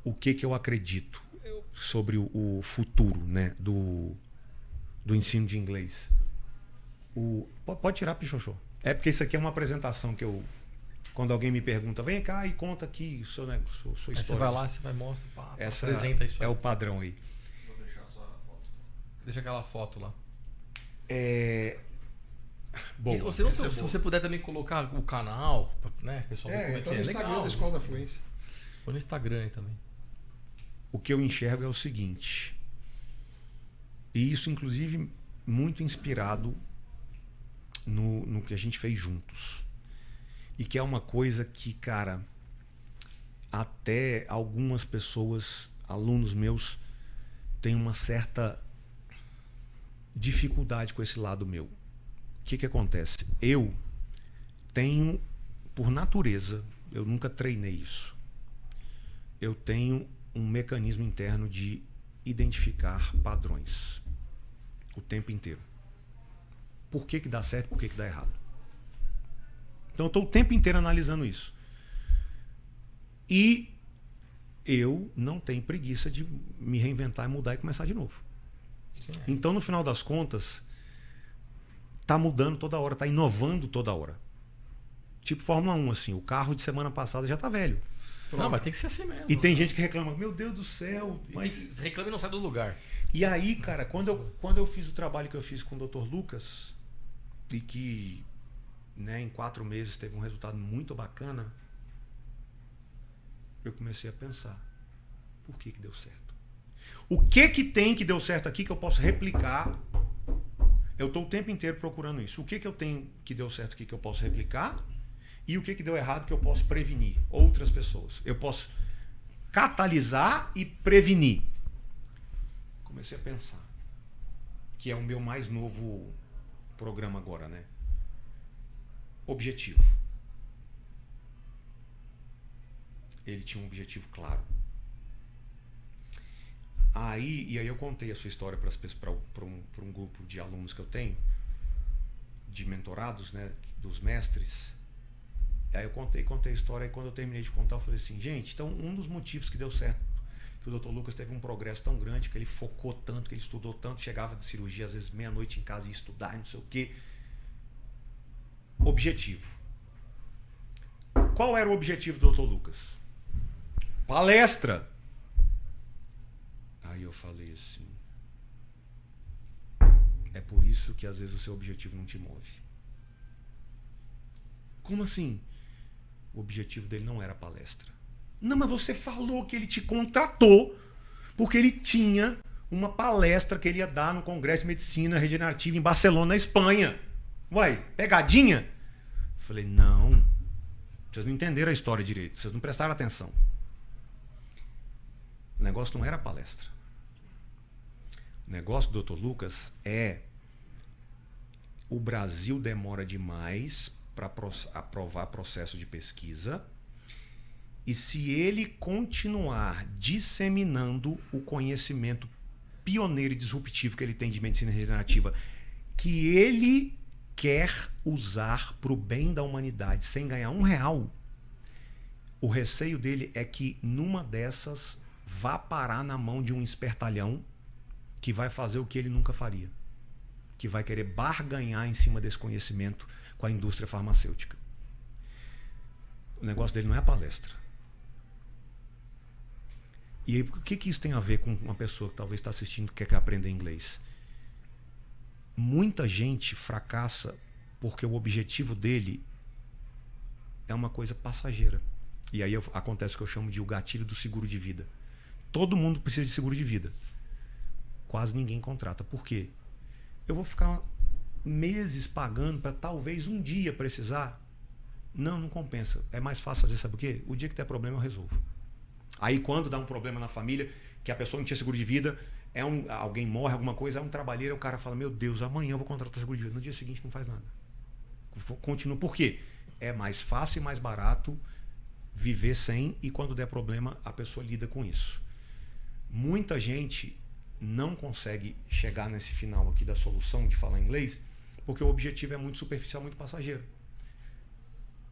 o que eu acredito sobre o futuro, né, do ensino de inglês. Pode tirar, Pichochô. É porque isso aqui é uma apresentação que eu... Quando alguém me pergunta, vem cá e conta aqui sua história. Aí você vai lá, você vai mostrar, pá, Essa apresenta isso aí. é o padrão aí. Vou deixar só a foto. Deixa aquela foto lá. Bom, E você se você puder também colocar o canal, né, pessoal, ver como Então é no que é. Instagram Legal. da Escola da Fluência. Põe no Instagram aí também. o que eu enxergo é o seguinte, e isso inclusive muito inspirado no que a gente fez juntos, e que é uma coisa que, cara, até algumas pessoas, alunos meus, têm uma certa dificuldade com esse lado meu. O que acontece? Eu tenho, por natureza, eu nunca treinei isso. Eu tenho um mecanismo interno de identificar padrões o tempo inteiro. Por que dá certo, por que dá errado. Então eu estou o tempo inteiro analisando isso. E eu não tenho preguiça de me reinventar, mudar e começar de novo. Então, no final das contas, tá mudando toda hora, tá inovando toda hora. Tipo Fórmula 1, assim, o carro de semana passada já tá velho. Não, mas tem que ser assim mesmo. E tem gente que reclama, meu Deus do céu. Mas reclama e não sai do lugar. E aí, cara, quando eu fiz o trabalho que eu fiz com o Dr. Lucas, e que, né, em 4 meses teve um resultado muito bacana, eu comecei a pensar, por que deu certo? O que tem que deu certo aqui que eu posso replicar? Eu estou o tempo inteiro procurando isso. O que eu tenho que deu certo aqui que eu posso replicar? E o que deu errado que eu posso prevenir outras pessoas? Eu posso catalisar e prevenir. Comecei a pensar. Que é o meu mais novo programa agora, né? Objetivo. Ele tinha um objetivo claro. E aí eu contei a sua história para um grupo de alunos que eu tenho, de mentorados, né, dos mestres. Aí eu contei a história, e quando eu terminei de contar, eu falei assim, gente, então um dos motivos que deu certo, que o Dr. Lucas teve um progresso tão grande, que ele focou tanto, que ele estudou tanto, chegava de cirurgia, às vezes meia-noite em casa, ia estudar, não sei o quê. Objetivo. Qual era o objetivo do Dr. Lucas? Palestra. Aí eu falei assim, é por isso que às vezes o seu objetivo não te move. Como assim? O objetivo dele não era palestra. Não, mas você falou que ele te contratou porque ele tinha uma palestra que ele ia dar no Congresso de Medicina Regenerativa em Barcelona, na Espanha. Uai, pegadinha? Falei, não, vocês não entenderam a história direito, vocês não prestaram atenção. O negócio não era palestra. O negócio do Dr. Lucas é o Brasil demora demais para aprovar processo de pesquisa, e se ele continuar disseminando o conhecimento pioneiro e disruptivo que ele tem de medicina regenerativa, que ele quer usar para o bem da humanidade sem ganhar R$1, o receio dele é que numa dessas vá parar na mão de um espertalhão que vai fazer o que ele nunca faria, que vai querer barganhar em cima desse conhecimento com a indústria farmacêutica. O negócio dele não é a palestra. E aí, o que isso tem a ver com uma pessoa que talvez está assistindo e quer aprender inglês? Muita gente fracassa porque o objetivo dele é uma coisa passageira. E aí acontece o que eu chamo de o gatilho do seguro de vida. Todo mundo precisa de seguro de vida. Quase ninguém contrata. Por quê? Eu vou ficar meses pagando para talvez um dia precisar. Não compensa. É mais fácil fazer, sabe o quê? O dia que der problema eu resolvo. Aí quando dá um problema na família, que a pessoa não tinha seguro de vida, alguém morre, alguma coisa, é um trabalheiro, o cara fala, meu Deus, amanhã eu vou contratar o seguro de vida. No dia seguinte não faz nada. Continua. Por quê? É mais fácil e mais barato viver sem, e quando der problema a pessoa lida com isso. Muita gente não consegue chegar nesse final aqui da solução de falar inglês porque o objetivo é muito superficial, muito passageiro.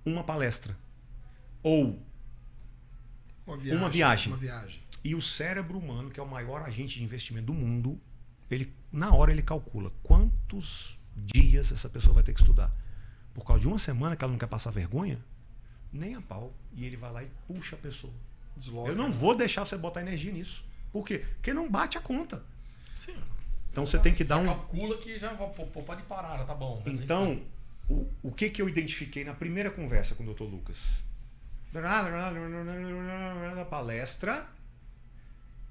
Uma palestra ou uma viagem. E o cérebro humano, que é o maior agente de investimento do mundo, na hora ele calcula quantos dias essa pessoa vai ter que estudar. Por causa de uma semana que ela não quer passar vergonha, nem a pau. E ele vai lá e puxa a pessoa. Desloca. Eu não vou deixar você botar energia nisso. Por quê? Porque não bate a conta. Sim. Então você tem que dar calcula que já pode parar, já tá bom. Então, o que eu identifiquei na primeira conversa com o Dr. Lucas? Da palestra,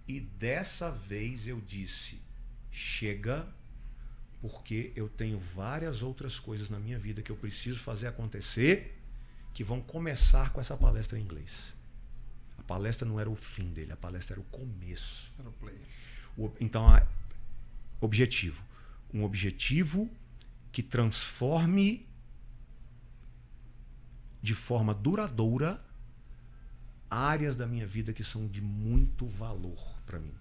e dessa vez eu disse, chega, porque eu tenho várias outras coisas na minha vida que eu preciso fazer acontecer, que vão começar com essa palestra em inglês. A palestra não era o fim dele, a palestra era o começo. Era o play. Então, objetivo. um objetivo que transforme de forma duradoura áreas da minha vida que são de muito valor para mim.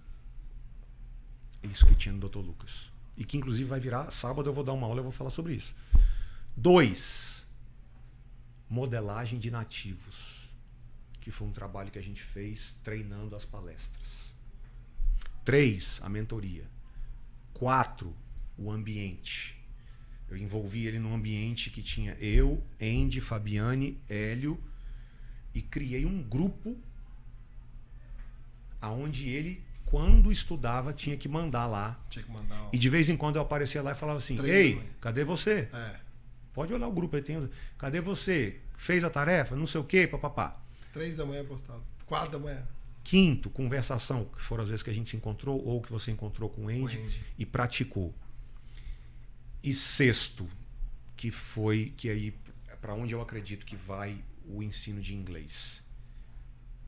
É isso que tinha no Dr. Lucas. E que inclusive vai virar, sábado eu vou dar uma aula e eu vou falar sobre isso. 2, modelagem de nativos, que foi um trabalho que a gente fez treinando as palestras. 3, a mentoria. 4, o ambiente. Eu envolvi ele num ambiente que tinha eu, Andy, Fabiane, Hélio, e criei um grupo aonde ele, quando estudava, tinha que mandar lá. Tinha que mandar. E de vez em quando eu aparecia lá e falava assim: ei, cadê você? Pode olhar o grupo aí, tem. Cadê você? Fez a tarefa? Não sei o quê, papapá. 3 da manhã postado. 4 da manhã. 5, conversação, que foram as vezes que a gente se encontrou ou que você encontrou com o Andy e praticou. E 6, que aí para onde eu acredito que vai o ensino de inglês.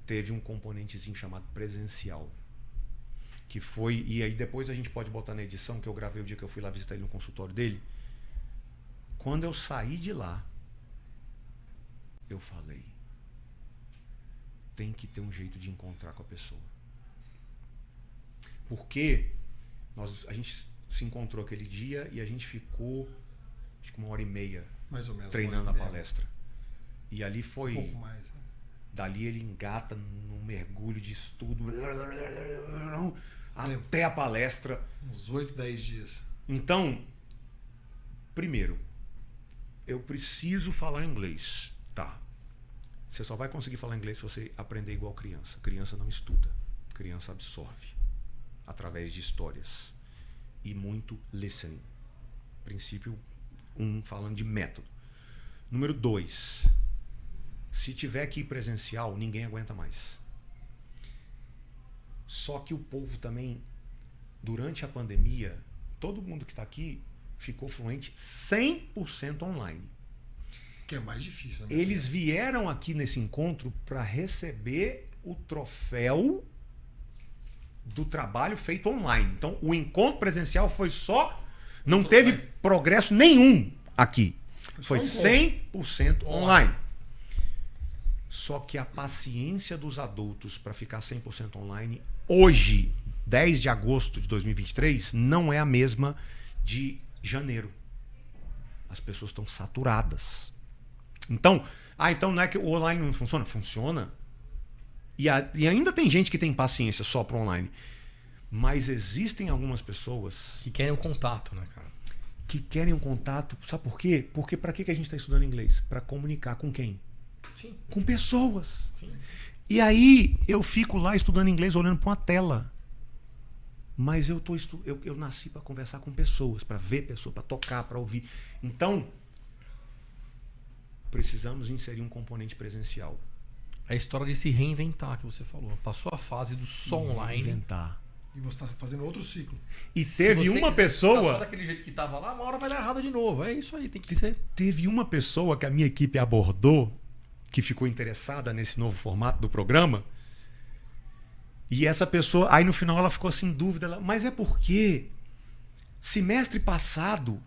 Teve um componentezinho chamado presencial. Que foi, e aí depois a gente pode botar na edição, que eu gravei o dia que eu fui lá visitar ele no consultório dele. Quando eu saí de lá, eu falei: tem que ter um jeito de encontrar com a pessoa. Porque a gente se encontrou aquele dia e a gente ficou acho que 1h30 mais ou menos, treinando a palestra. E ali foi... Um pouco mais. Né? Dali ele engata num mergulho de estudo até a palestra. Uns 8, 10 dias. Então, primeiro, eu preciso falar inglês. Tá. Você só vai conseguir falar inglês se você aprender igual criança. Criança não estuda. Criança absorve. Através de histórias. E muito listening. Princípio 1, falando de método. Número 2. Se tiver que ir presencial, ninguém aguenta mais. Só que o povo também, durante a pandemia, todo mundo que está aqui ficou fluente 100% online. Que é mais difícil. Né? Eles vieram aqui nesse encontro para receber o troféu do trabalho feito online. Então, o encontro presencial foi só... Não teve progresso nenhum aqui. Foi 100% online. Só que a paciência dos adultos para ficar 100% online, hoje, 10 de agosto de 2023, não é a mesma de janeiro. As pessoas estão saturadas. Então não é que o online não funciona? Funciona. E ainda tem gente que tem paciência só para online. Mas existem algumas pessoas... que querem um contato, né, cara? Que querem um contato. Sabe por quê? Porque para que a gente está estudando inglês? Para comunicar com quem? Sim. Com pessoas. Sim. E aí eu fico lá estudando inglês olhando para uma tela. Mas eu nasci para conversar com pessoas, para ver pessoas, para tocar, para ouvir. Então, precisamos inserir um componente presencial. É a história de se reinventar que você falou. Passou a fase do só online. Reinventar. E você está fazendo outro ciclo. E teve uma pessoa... Só daquele jeito que estava lá, uma hora vai dar errado de novo. É isso aí, tem que ser. Teve uma pessoa que a minha equipe abordou, que ficou interessada nesse novo formato do programa. E essa pessoa... Aí no final ela ficou assim em dúvida. Mas é porque semestre passado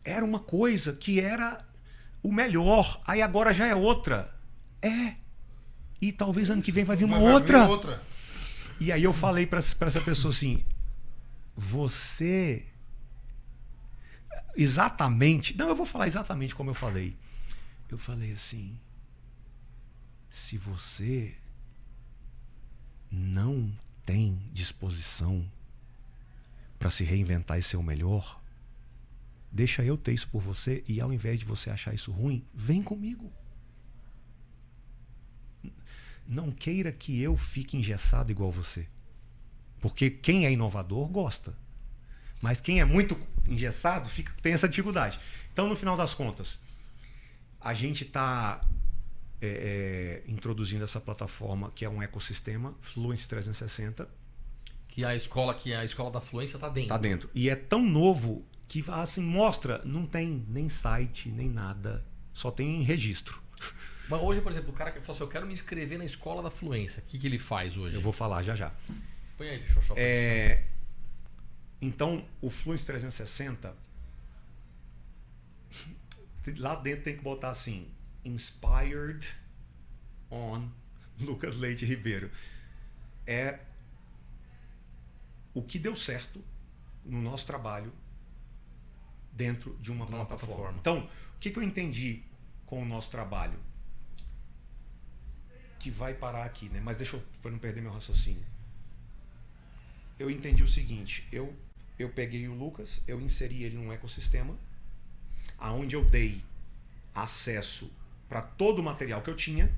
era uma coisa que era o melhor. Aí agora já é outra. E talvez ano que vem vai vir uma outra. E aí eu falei para essa pessoa assim: você exatamente... Não, eu vou falar exatamente como eu falei. Eu falei assim: se você não tem disposição para se reinventar e ser o melhor, deixa eu ter isso por você, e ao invés de você achar isso ruim, vem comigo. Não queira que eu fique engessado igual você. Porque quem é inovador gosta. Mas quem é muito engessado tem essa dificuldade. Então, no final das contas, a gente está introduzindo essa plataforma que é um ecossistema, Fluency 360. Que a escola da fluência está dentro. Está dentro. E é tão novo que assim, mostra, não tem nem site, nem nada. Só tem registro. Mas hoje, por exemplo, o cara que fala assim: eu quero me inscrever na escola da fluência. O que ele faz hoje? Eu vou falar já. Põe aí, Xoxó. Então, o Fluency 360, lá dentro tem que botar assim, Inspired on Lucas Leite Ribeiro. É o que deu certo no nosso trabalho dentro de uma plataforma. Então, o que eu entendi com o nosso trabalho? Que vai parar aqui, né? Mas deixa eu, para não perder meu raciocínio. Eu entendi o seguinte, eu peguei o Lucas, eu inseri ele num ecossistema, aonde eu dei acesso para todo o material que eu tinha.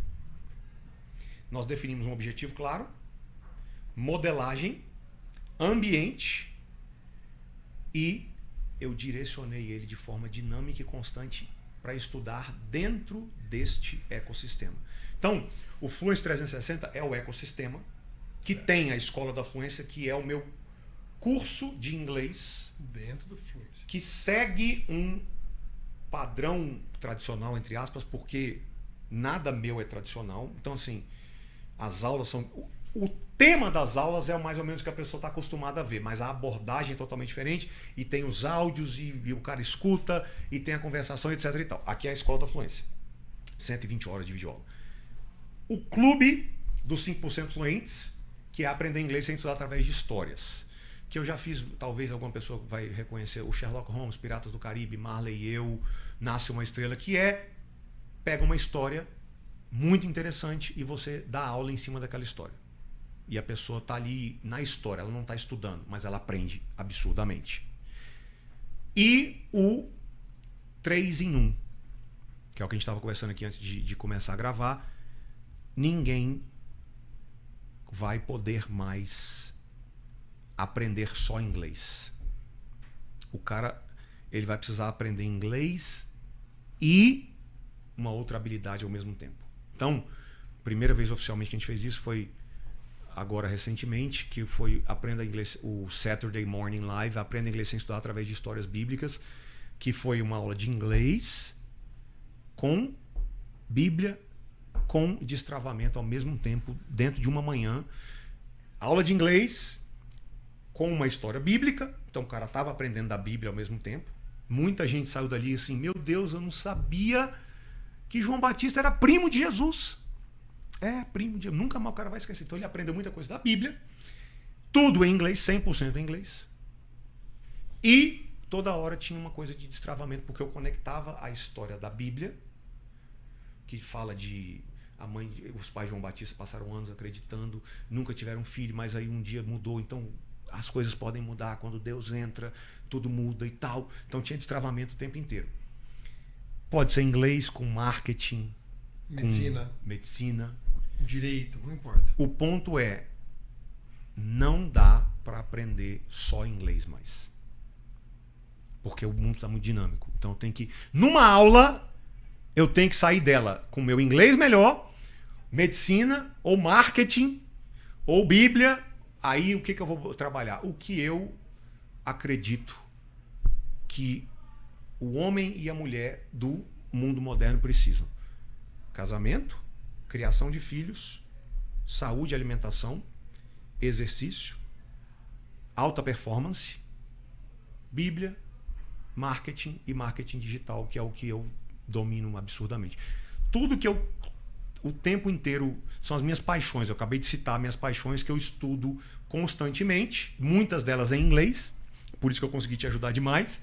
Nós definimos um objetivo claro, modelagem, ambiente, e eu direcionei ele de forma dinâmica e constante para estudar dentro deste ecossistema. Então, o Fluency 360 é o ecossistema que tem a Escola da Fluência, que é o meu curso de inglês Dentro do Fluency. que segue um padrão tradicional, entre aspas, porque nada meu é tradicional. Então, assim, as aulas são... O tema das aulas é mais ou menos o que a pessoa está acostumada a ver, mas a abordagem é totalmente diferente, e tem os áudios, e o cara escuta, e tem a conversação, etc. e tal. Aqui é a Escola da Fluência. 120 horas de videoaula. O clube dos 5% fluentes, que é aprender inglês sem estudar através de histórias. Que eu já fiz, talvez alguma pessoa vai reconhecer, o Sherlock Holmes, Piratas do Caribe, Marley e Eu, Nasce uma Estrela, que pega uma história muito interessante e você dá aula em cima daquela história. E a pessoa está ali na história, ela não está estudando, mas ela aprende absurdamente. E o 3 em 1, que é o que a gente estava conversando aqui antes de começar a gravar. Ninguém vai poder mais aprender só inglês. O cara, ele vai precisar aprender inglês e uma outra habilidade ao mesmo tempo. Então, a primeira vez oficialmente que a gente fez isso foi agora recentemente, que foi Aprenda Inglês, o Saturday Morning Live, Aprenda Inglês sem estudar através de histórias bíblicas, que foi uma aula de inglês com Bíblia, com destravamento ao mesmo tempo, dentro de uma manhã. Aula de inglês com uma história bíblica, então o cara estava aprendendo da Bíblia ao mesmo tempo. Muita gente saiu dali assim, meu Deus, eu não sabia que João Batista era primo de Jesus. Primo de... Nunca mais o cara vai esquecer. Então ele aprendeu muita coisa da Bíblia, tudo em inglês, 100% em inglês. E toda hora tinha uma coisa de destravamento, porque eu conectava a história da Bíblia, que fala de os pais de João Batista passaram anos acreditando, nunca tiveram filho, mas aí um dia mudou, então as coisas podem mudar, quando Deus entra, tudo muda e tal. Então tinha destravamento o tempo inteiro. Pode ser inglês com marketing, Medicina. com medicina. Direito, não importa. O ponto é, não dá para aprender só inglês mais. Porque o mundo está muito dinâmico. Então eu tenho que... Numa aula, eu tenho que sair dela com o meu inglês melhor, medicina, ou marketing, ou Bíblia. Aí o que eu vou trabalhar? O que eu acredito que o homem e a mulher do mundo moderno precisam. Casamento, criação de filhos, saúde e alimentação, exercício, alta performance, Bíblia, marketing e marketing digital, que é o que eu domino absurdamente. Tudo que eu, o tempo inteiro, são as minhas paixões. Eu acabei de citar minhas paixões que eu estudo constantemente, muitas delas em inglês, por isso que eu consegui te ajudar demais.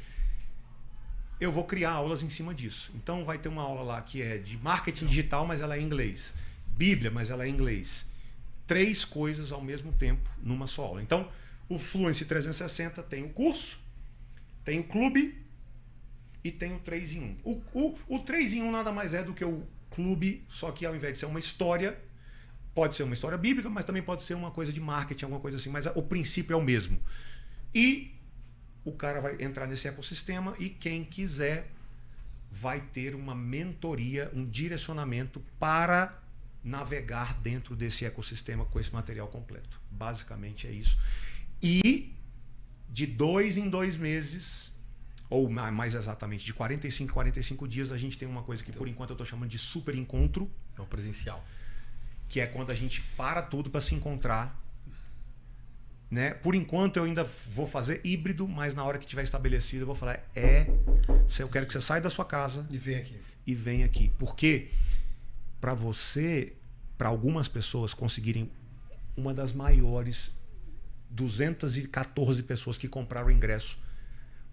Eu vou criar aulas em cima disso. Então vai ter uma aula lá que é de marketing digital, mas ela é em inglês. Bíblia, mas ela é em inglês. 3 coisas ao mesmo tempo numa só aula. Então, o Fluency 360 tem o curso, tem o clube e tem o 3 em 1. O 3 em 1 nada mais é do que o clube, só que ao invés de ser uma história, pode ser uma história bíblica, mas também pode ser uma coisa de marketing, alguma coisa assim, mas o princípio é o mesmo. E o cara vai entrar nesse ecossistema e quem quiser vai ter uma mentoria, um direcionamento para navegar dentro desse ecossistema com esse material completo. Basicamente é isso. E de 2 em 2 meses, ou mais exatamente, de 45 em 45 dias, a gente tem uma coisa que por enquanto eu estou chamando de super encontro. É o presencial. Que é quando a gente para tudo para se encontrar né? Por enquanto eu ainda vou fazer híbrido, mas na hora que tiver estabelecido eu vou falar, eu quero que você saia da sua casa E vem aqui. e venha aqui. Porque para algumas pessoas conseguirem uma das maiores 214 pessoas que compraram o ingresso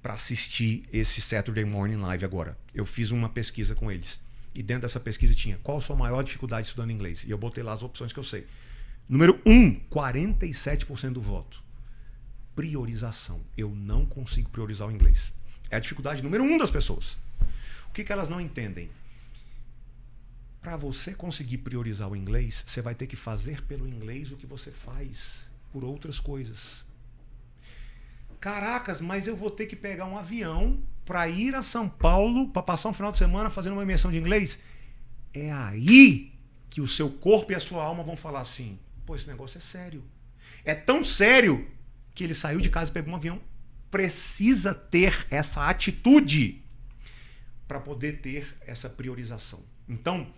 para assistir esse Saturday Morning Live agora. Eu fiz uma pesquisa com eles. E dentro dessa pesquisa tinha qual a sua maior dificuldade estudando inglês. E eu botei lá as opções que eu sei. Número 1, 47% do voto. Priorização. Eu não consigo priorizar o inglês. É a dificuldade número 1 das pessoas. O que elas não entendem? Para você conseguir priorizar o inglês, você vai ter que fazer pelo inglês o que você faz por outras coisas. Caracas, mas eu vou ter que pegar um avião para ir a São Paulo para passar um final de semana fazendo uma imersão de inglês? É aí que o seu corpo e a sua alma vão falar assim, pô, esse negócio é sério. É tão sério que ele saiu de casa e pegou um avião. Precisa ter essa atitude para poder ter essa priorização. Então,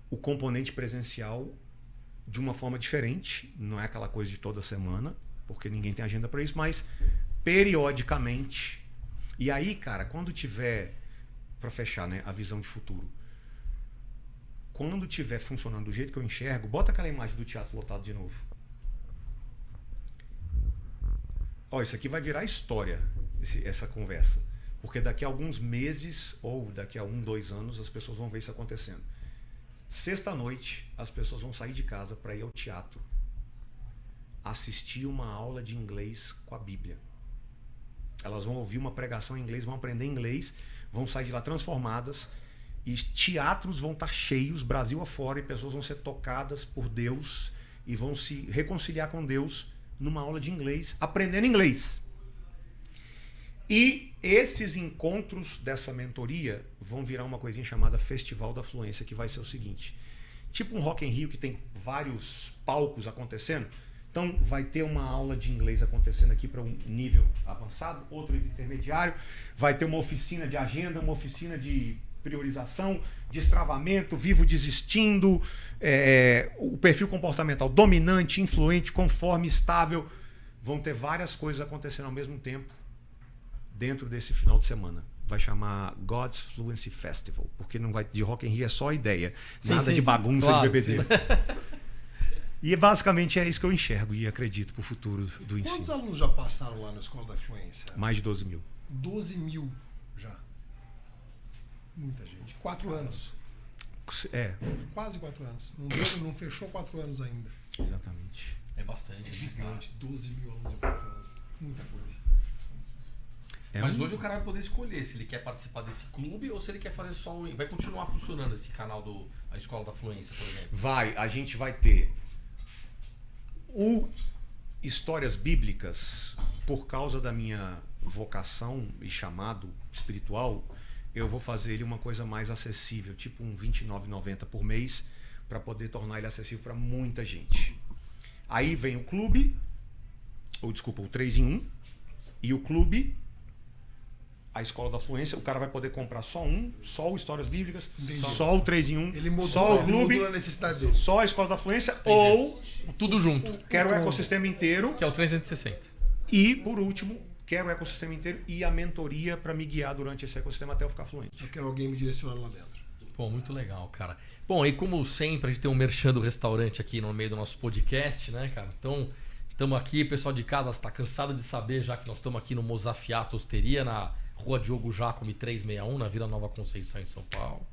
o componente presencial, de uma forma diferente, não é aquela coisa de toda semana, porque ninguém tem agenda para isso, mas periodicamente. E aí, cara, quando tiver, para fechar, né, a visão de futuro, quando tiver funcionando do jeito que eu enxergo, bota aquela imagem do teatro lotado de novo. Ó, isso aqui vai virar história, essa conversa. Porque daqui a alguns meses, ou daqui a 1, 2 anos, as pessoas vão ver isso acontecendo. Sexta-noite, as pessoas vão sair de casa para ir ao teatro, assistir uma aula de inglês com a Bíblia. Elas vão ouvir uma pregação em inglês, vão aprender inglês, vão sair de lá transformadas, e teatros vão estar cheios, Brasil afora, e pessoas vão ser tocadas por Deus e vão se reconciliar com Deus numa aula de inglês, aprendendo inglês. E esses encontros dessa mentoria vão virar uma coisinha chamada Festival da Fluência, que vai ser o seguinte, tipo um Rock in Rio que tem vários palcos acontecendo. Então vai ter uma aula de inglês acontecendo aqui para um nível avançado, outro intermediário, vai ter uma oficina de agenda, uma oficina de priorização, destravamento, vivo desistindo, o perfil comportamental dominante, influente, conforme, estável. Vão ter várias coisas acontecendo ao mesmo tempo dentro desse final de semana. Vai chamar God's Fluency Festival, porque não vai de Rock in Rio, é só ideia, nada de bagunça, claro, de bebedeira. E basicamente é isso que eu enxergo e acredito para o futuro do ensino. Quantos alunos já passaram lá na Escola da Fluência? Mais de 12 mil. 12 mil já. Muita gente. 4 anos. Quase 4 anos. Não fechou 4 anos ainda. Exatamente. É bastante. É gigante. 12 mil alunos em 4 anos. Muita coisa. Mas hoje o cara vai poder escolher se ele quer participar desse clube ou se ele quer fazer só um... Vai continuar funcionando esse canal da Escola da Fluência, por exemplo? A gente vai ter histórias bíblicas, por causa da minha vocação e chamado espiritual, eu vou fazer ele uma coisa mais acessível, tipo um R$ 29,90 por mês, para poder tornar ele acessível para muita gente. Aí vem o clube, o 3 em 1, e o clube, a Escola da Fluência, o cara vai poder comprar só o Histórias Bíblicas, só o 3 em 1, só o clube, a necessidade dele. só a Escola da Fluência, ou tudo junto. Quero o ecossistema inteiro. Que é o 360. E, por último, quero o ecossistema inteiro e a mentoria para me guiar durante esse ecossistema até eu ficar fluente. Eu quero alguém me direcionando lá dentro. Pô, muito legal, cara. Bom, e como sempre, a gente tem um merchan do restaurante aqui no meio do nosso podcast, né, cara? Então, estamos aqui, pessoal de casa está cansado de saber, já que nós estamos aqui no Mozafiato Osteria, na Rua Diogo Jacome 361, na Vila Nova Conceição, em São Paulo.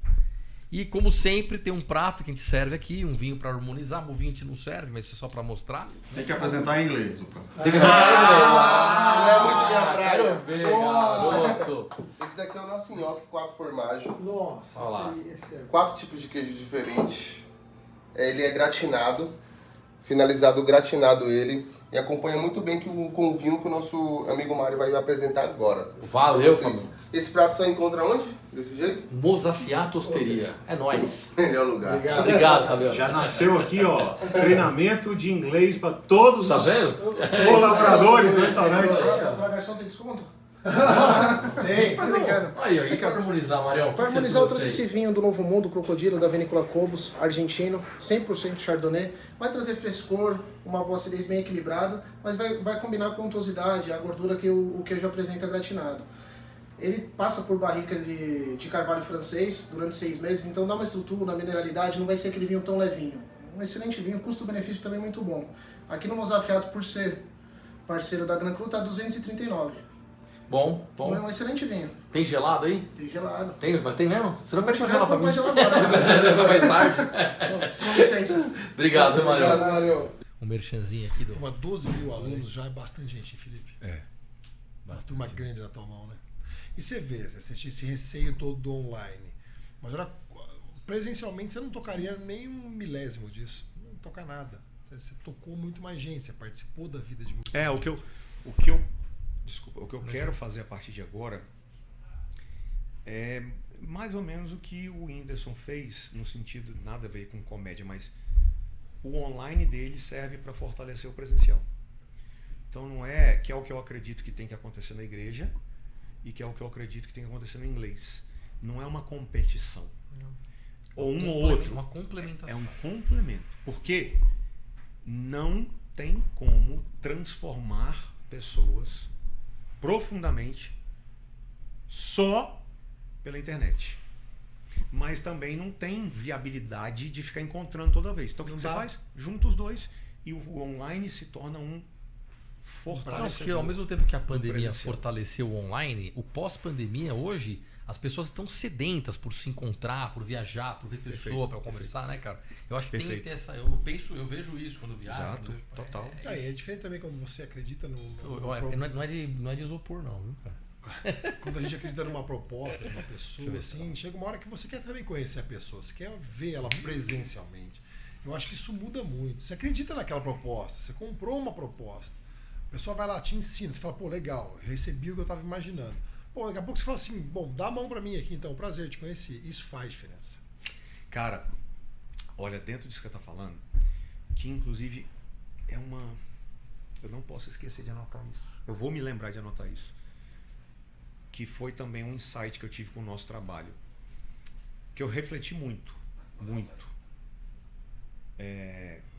E como sempre, tem um prato que a gente serve aqui, um vinho para harmonizar. O vinho a gente não serve, mas isso é só para mostrar. Tem que apresentar em inglês o prato. Tem que apresentar não é muito minha praia. Quero ver, garoto. Esse daqui é o nosso nhoque 4 formaggio. Nossa, esse é... 4 tipos de queijo diferentes. Ele é gratinado, finalizado gratinado ele. E acompanha muito bem com o vinho que o nosso amigo Mário vai me apresentar agora. Valeu, Fábio. Esse prato só encontra onde? Desse jeito? Mozafiato Osteria. É nóis. Melhor lugar. Obrigado, Fábio. Já nasceu aqui, ó, treinamento de inglês para todos Tá os vendo? colaboradores do restaurante. Pra garçom tem desconto? Tem. Tô brincando. Aí, ó, e pra harmonizar, Marião? Para harmonizar, eu trouxe esse vinho do Novo Mundo, Crocodilo, da Vinícola Cobos, argentino, 100% Chardonnay. Vai trazer frescor, uma boa acidez bem equilibrada, mas vai combinar com a untuosidade, a gordura que o queijo apresenta gratinado. Ele passa por barrica de carvalho francês durante 6 meses, então dá uma estrutura, mineralidade, não vai ser aquele vinho tão levinho. Um excelente vinho, custo-benefício também muito bom. Aqui no Mozafiato, por ser parceiro da Gran Cru, tá 239. Bom, É um excelente vinho. Tem gelado aí? Tem gelado. Tem, mas tem mesmo? Você não pede pra Não, gelar pra mim? pode gelar agora. Mais tarde. Com licença. Obrigado, Marião. Obrigado, Mário. Um merchanzinho aqui do... Uma 12 mil alunos já é bastante gente, Felipe. É. Uma turma grande na tua mão, né? E você vê, você sente esse receio todo do online. Mas era, presencialmente você não tocaria nem um milésimo disso. Não toca nada. Você tocou muito mais gente, você participou da vida de muita gente. O que eu quero fazer a partir de agora é mais ou menos o que o Whindersson fez, no sentido, nada a ver com comédia, mas o online dele serve para fortalecer o presencial. Então não é que é o que eu acredito que tem que acontecer na igreja e que é o que eu acredito que tem que acontecer no inglês. Não é uma competição. Não. Ou um ou outro. Uma complementação. É um complemento. Porque não tem como transformar pessoas profundamente só pela internet. Mas também não tem viabilidade de ficar encontrando toda vez. Então o que você faz? Junta os dois e o online se torna um Não, fortalecedor. porque ao mesmo tempo que a pandemia presencial. fortaleceu o online, o pós-pandemia hoje, as pessoas estão sedentas por se encontrar, por viajar, por ver pessoa, para conversar, né, cara? Eu acho que tem que ter essa... Eu vejo isso quando viajo. Exato, quando vejo- total. É diferente também quando você acredita no Não é de isopor, não, viu, cara? quando a gente acredita numa proposta, numa Deixa eu pessoa, ver assim, chega uma hora que você quer também conhecer a pessoa, você quer ver ela presencialmente. Eu acho que isso muda muito. Você acredita naquela proposta, você comprou uma proposta, a pessoa vai lá, te ensina, você fala, pô, legal, eu recebi o que eu estava imaginando. Pô, daqui a pouco você fala assim, bom, dá a mão para mim aqui então, prazer te conhecer. Isso faz diferença. Cara, olha, dentro disso que você está falando, que inclusive é uma... Eu não posso esquecer de anotar isso. Eu vou me lembrar de anotar isso. Que foi também um insight que eu tive com o nosso trabalho. Que eu refleti muito, muito.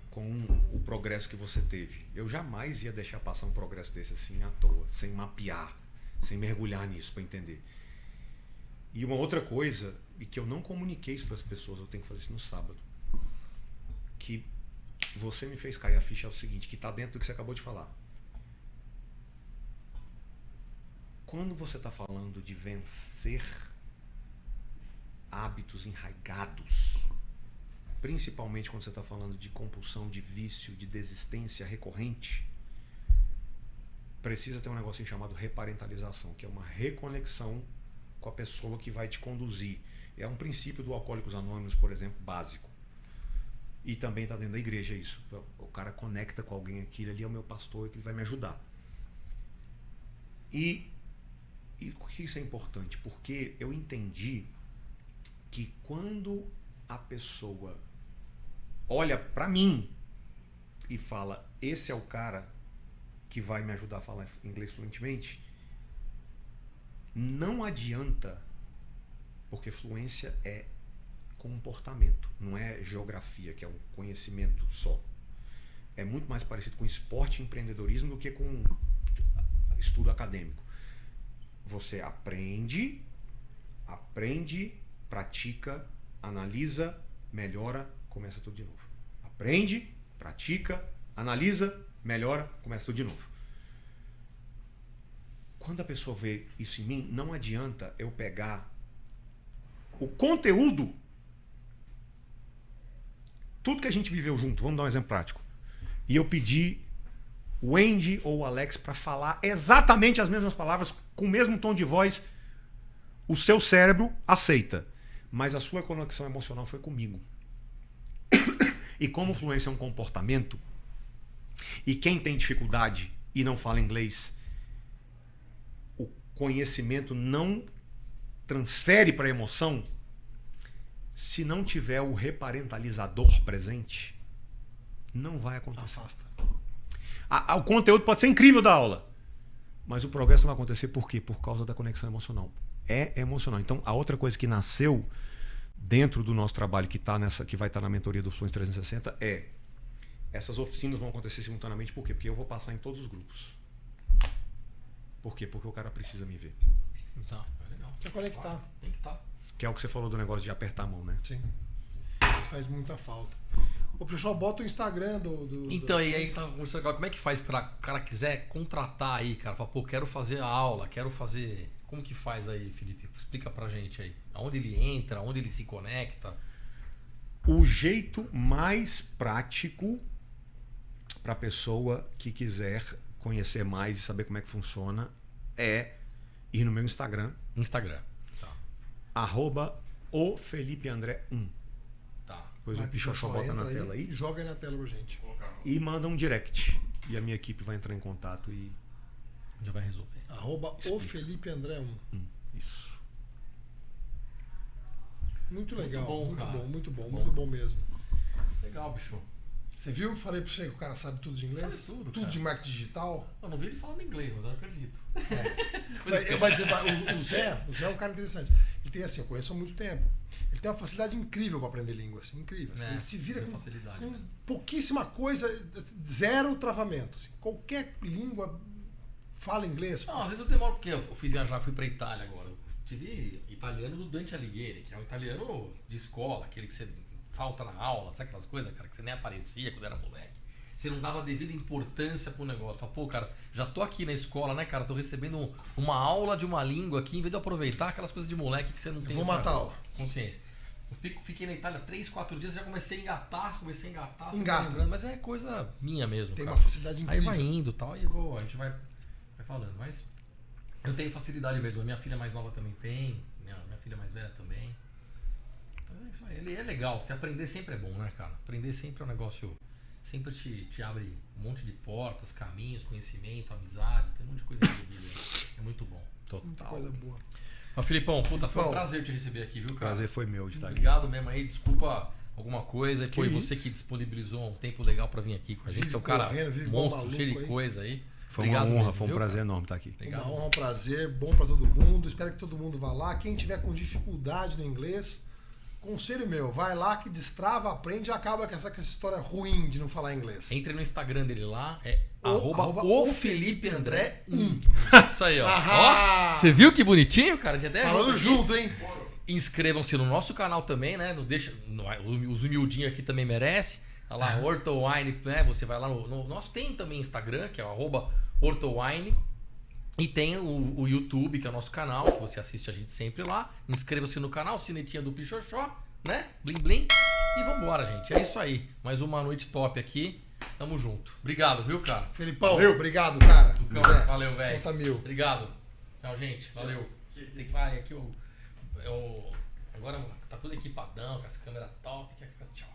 Com o progresso que você teve. Eu jamais ia deixar passar um progresso desse assim à toa, sem mapear, sem mergulhar nisso para entender. E uma outra coisa, e que eu não comuniquei isso para as pessoas, eu tenho que fazer isso no sábado, que você me fez cair a ficha é o seguinte, que está dentro do que você acabou de falar. Quando você está falando de vencer hábitos enraigados, principalmente quando você está falando de compulsão, de vício, de desistência recorrente, precisa ter um negocinho chamado reparentalização, que é uma reconexão com a pessoa que vai te conduzir. É um princípio do Alcoólicos Anônimos, por exemplo, básico. E também está dentro da igreja isso. O cara conecta com alguém, aquele ali é o meu pastor, que ele vai me ajudar. E por que isso é importante? Porque eu entendi que quando a pessoa olha para mim e fala, esse é o cara que vai me ajudar a falar inglês fluentemente, não adianta, porque fluência é comportamento, não é geografia, que é um conhecimento só. É muito mais parecido com esporte e empreendedorismo do que com estudo acadêmico. Você aprende, pratica, analisa, melhora, começa tudo de novo. Aprende, pratica, analisa, melhora, começa tudo de novo. Quando a pessoa vê isso em mim, não adianta eu pegar o conteúdo, tudo que a gente viveu junto, vamos dar um exemplo prático, e eu pedir o Andy ou o Alex para falar exatamente as mesmas palavras, com o mesmo tom de voz, o seu cérebro aceita, mas a sua conexão emocional foi comigo. E como fluência é um comportamento, e quem tem dificuldade e não fala inglês, o conhecimento não transfere para a emoção, se não tiver o reparentalizador presente, não vai acontecer. Afasta. O conteúdo pode ser incrível da aula, Mas o progresso não vai acontecer por quê? Por causa da conexão emocional. É emocional. Então, a outra coisa que nasceu dentro do nosso trabalho, que vai estar na mentoria do Fluence 360, é essas oficinas vão acontecer simultaneamente. Por quê? Porque eu vou passar em todos os grupos. Por quê? Porque o cara precisa me ver. Tá, legal. Precisa conectar. Tem que estar. Que é o que você falou do negócio de apertar a mão, né? Sim. Isso faz muita falta. O pessoal bota o Instagram Então, e aí tá conversando legal. Como é que faz para o cara quiser contratar aí, cara? Fala, pô, quero fazer a aula, quero fazer. Como que faz aí, Felipe? Explica pra gente aí. Aonde ele entra, aonde ele se conecta. O jeito mais prático para a pessoa que quiser conhecer mais e saber como é que funciona é ir no meu Instagram. Instagram. Tá. @ofelipeandré1. Tá. Depois o Pichochó bota na tela aí. Joga aí na tela pra gente. E manda um direct. E a minha equipe vai entrar em contato e... Já vai resolver. @ofelipeandré1. Isso. Muito legal. bom, muito cara. bom, muito bom, Bom. muito bom mesmo. Legal, bicho. Você viu? Falei pra você que o cara sabe tudo de inglês? Sabe tudo, Tudo cara. de marketing digital. Eu não vi ele falando inglês, mas eu acredito. Mas o Zé é um cara interessante. Ele tem assim, eu conheço há muito tempo. Ele tem uma facilidade incrível para aprender língua, assim, incrível. Assim. É, Ele se vira tem com, facilidade, com né? pouquíssima coisa, zero travamento. Assim. Qualquer língua fala inglês. Não, às vezes eu demoro, porque eu fui viajar, fui pra Itália agora. Eu tive italiano do Dante Alighieri, que é um italiano de escola, aquele que você falta na aula, sabe aquelas coisas, cara, que você nem aparecia quando era moleque. Você não dava devida importância pro negócio. Fala, pô, cara, já tô aqui na escola, né, cara? Tô recebendo uma aula de uma língua aqui, em vez de eu aproveitar aquelas coisas de moleque que você não tem Vou matar a aula. consciência. Eu fiquei na Itália 3, 4 dias, já comecei a engatar. você Engata. vai lembrando, mas é coisa minha mesmo, Tem cara. uma facilidade Aí incrível. vai indo e tal, e a gente vai falando. Mas eu tenho facilidade mesmo. A minha filha mais nova também tem, minha filha mais velha também. Então, é isso aí. Ele é legal. Se aprender sempre é bom, né, cara? Aprender sempre é um negócio. Sempre te abre um monte de portas, caminhos, conhecimento, amizades. Tem um monte de coisa envolvida. É muito bom. Muita coisa boa. Mas, Filipão, puta, foi um Bom, prazer te receber aqui, viu, cara? Prazer foi meu de estar aqui. Obrigado mesmo aí. Desculpa alguma coisa. E Que foi isso. você que disponibilizou um tempo legal pra vir aqui com a gente. Vive Você é um cara correndo, vive igual monstro, maluco cheio de aí. coisa aí. Foi Obrigado uma honra, mesmo, foi um viu, prazer cara? enorme estar aqui. Obrigado. Uma honra, um prazer, bom pra todo mundo. Espero que todo mundo vá lá. Quem tiver com dificuldade no inglês, conselho meu, vai lá que destrava, aprende e acaba com essa história ruim de não falar inglês. Entre no Instagram dele lá, é @ofelipeandré1. Isso aí, ó. Ahá! Ó, você viu que bonitinho, cara? Já deve Falando junto, hein? Inscrevam-se no nosso canal também, né? Não deixa, os humildinhos aqui também merece. Olha lá, Ortowine, né? Você vai lá no nosso, tem também Instagram, que é o @Ortowine. E tem o YouTube, que é o nosso canal, que você assiste a gente sempre lá. Inscreva-se no canal, sinetinha do Pichochó, né? Blim Blim. E vambora, gente. É isso aí. Mais uma noite top aqui. Tamo junto. Obrigado, viu, cara? Felipão, obrigado, cara. Lucão, Zé, valeu, velho. conta mil. Obrigado. Tchau, gente. Valeu. Tem que falar aqui agora tá tudo equipadão, com as câmeras top. Quer ficar assim, tchau.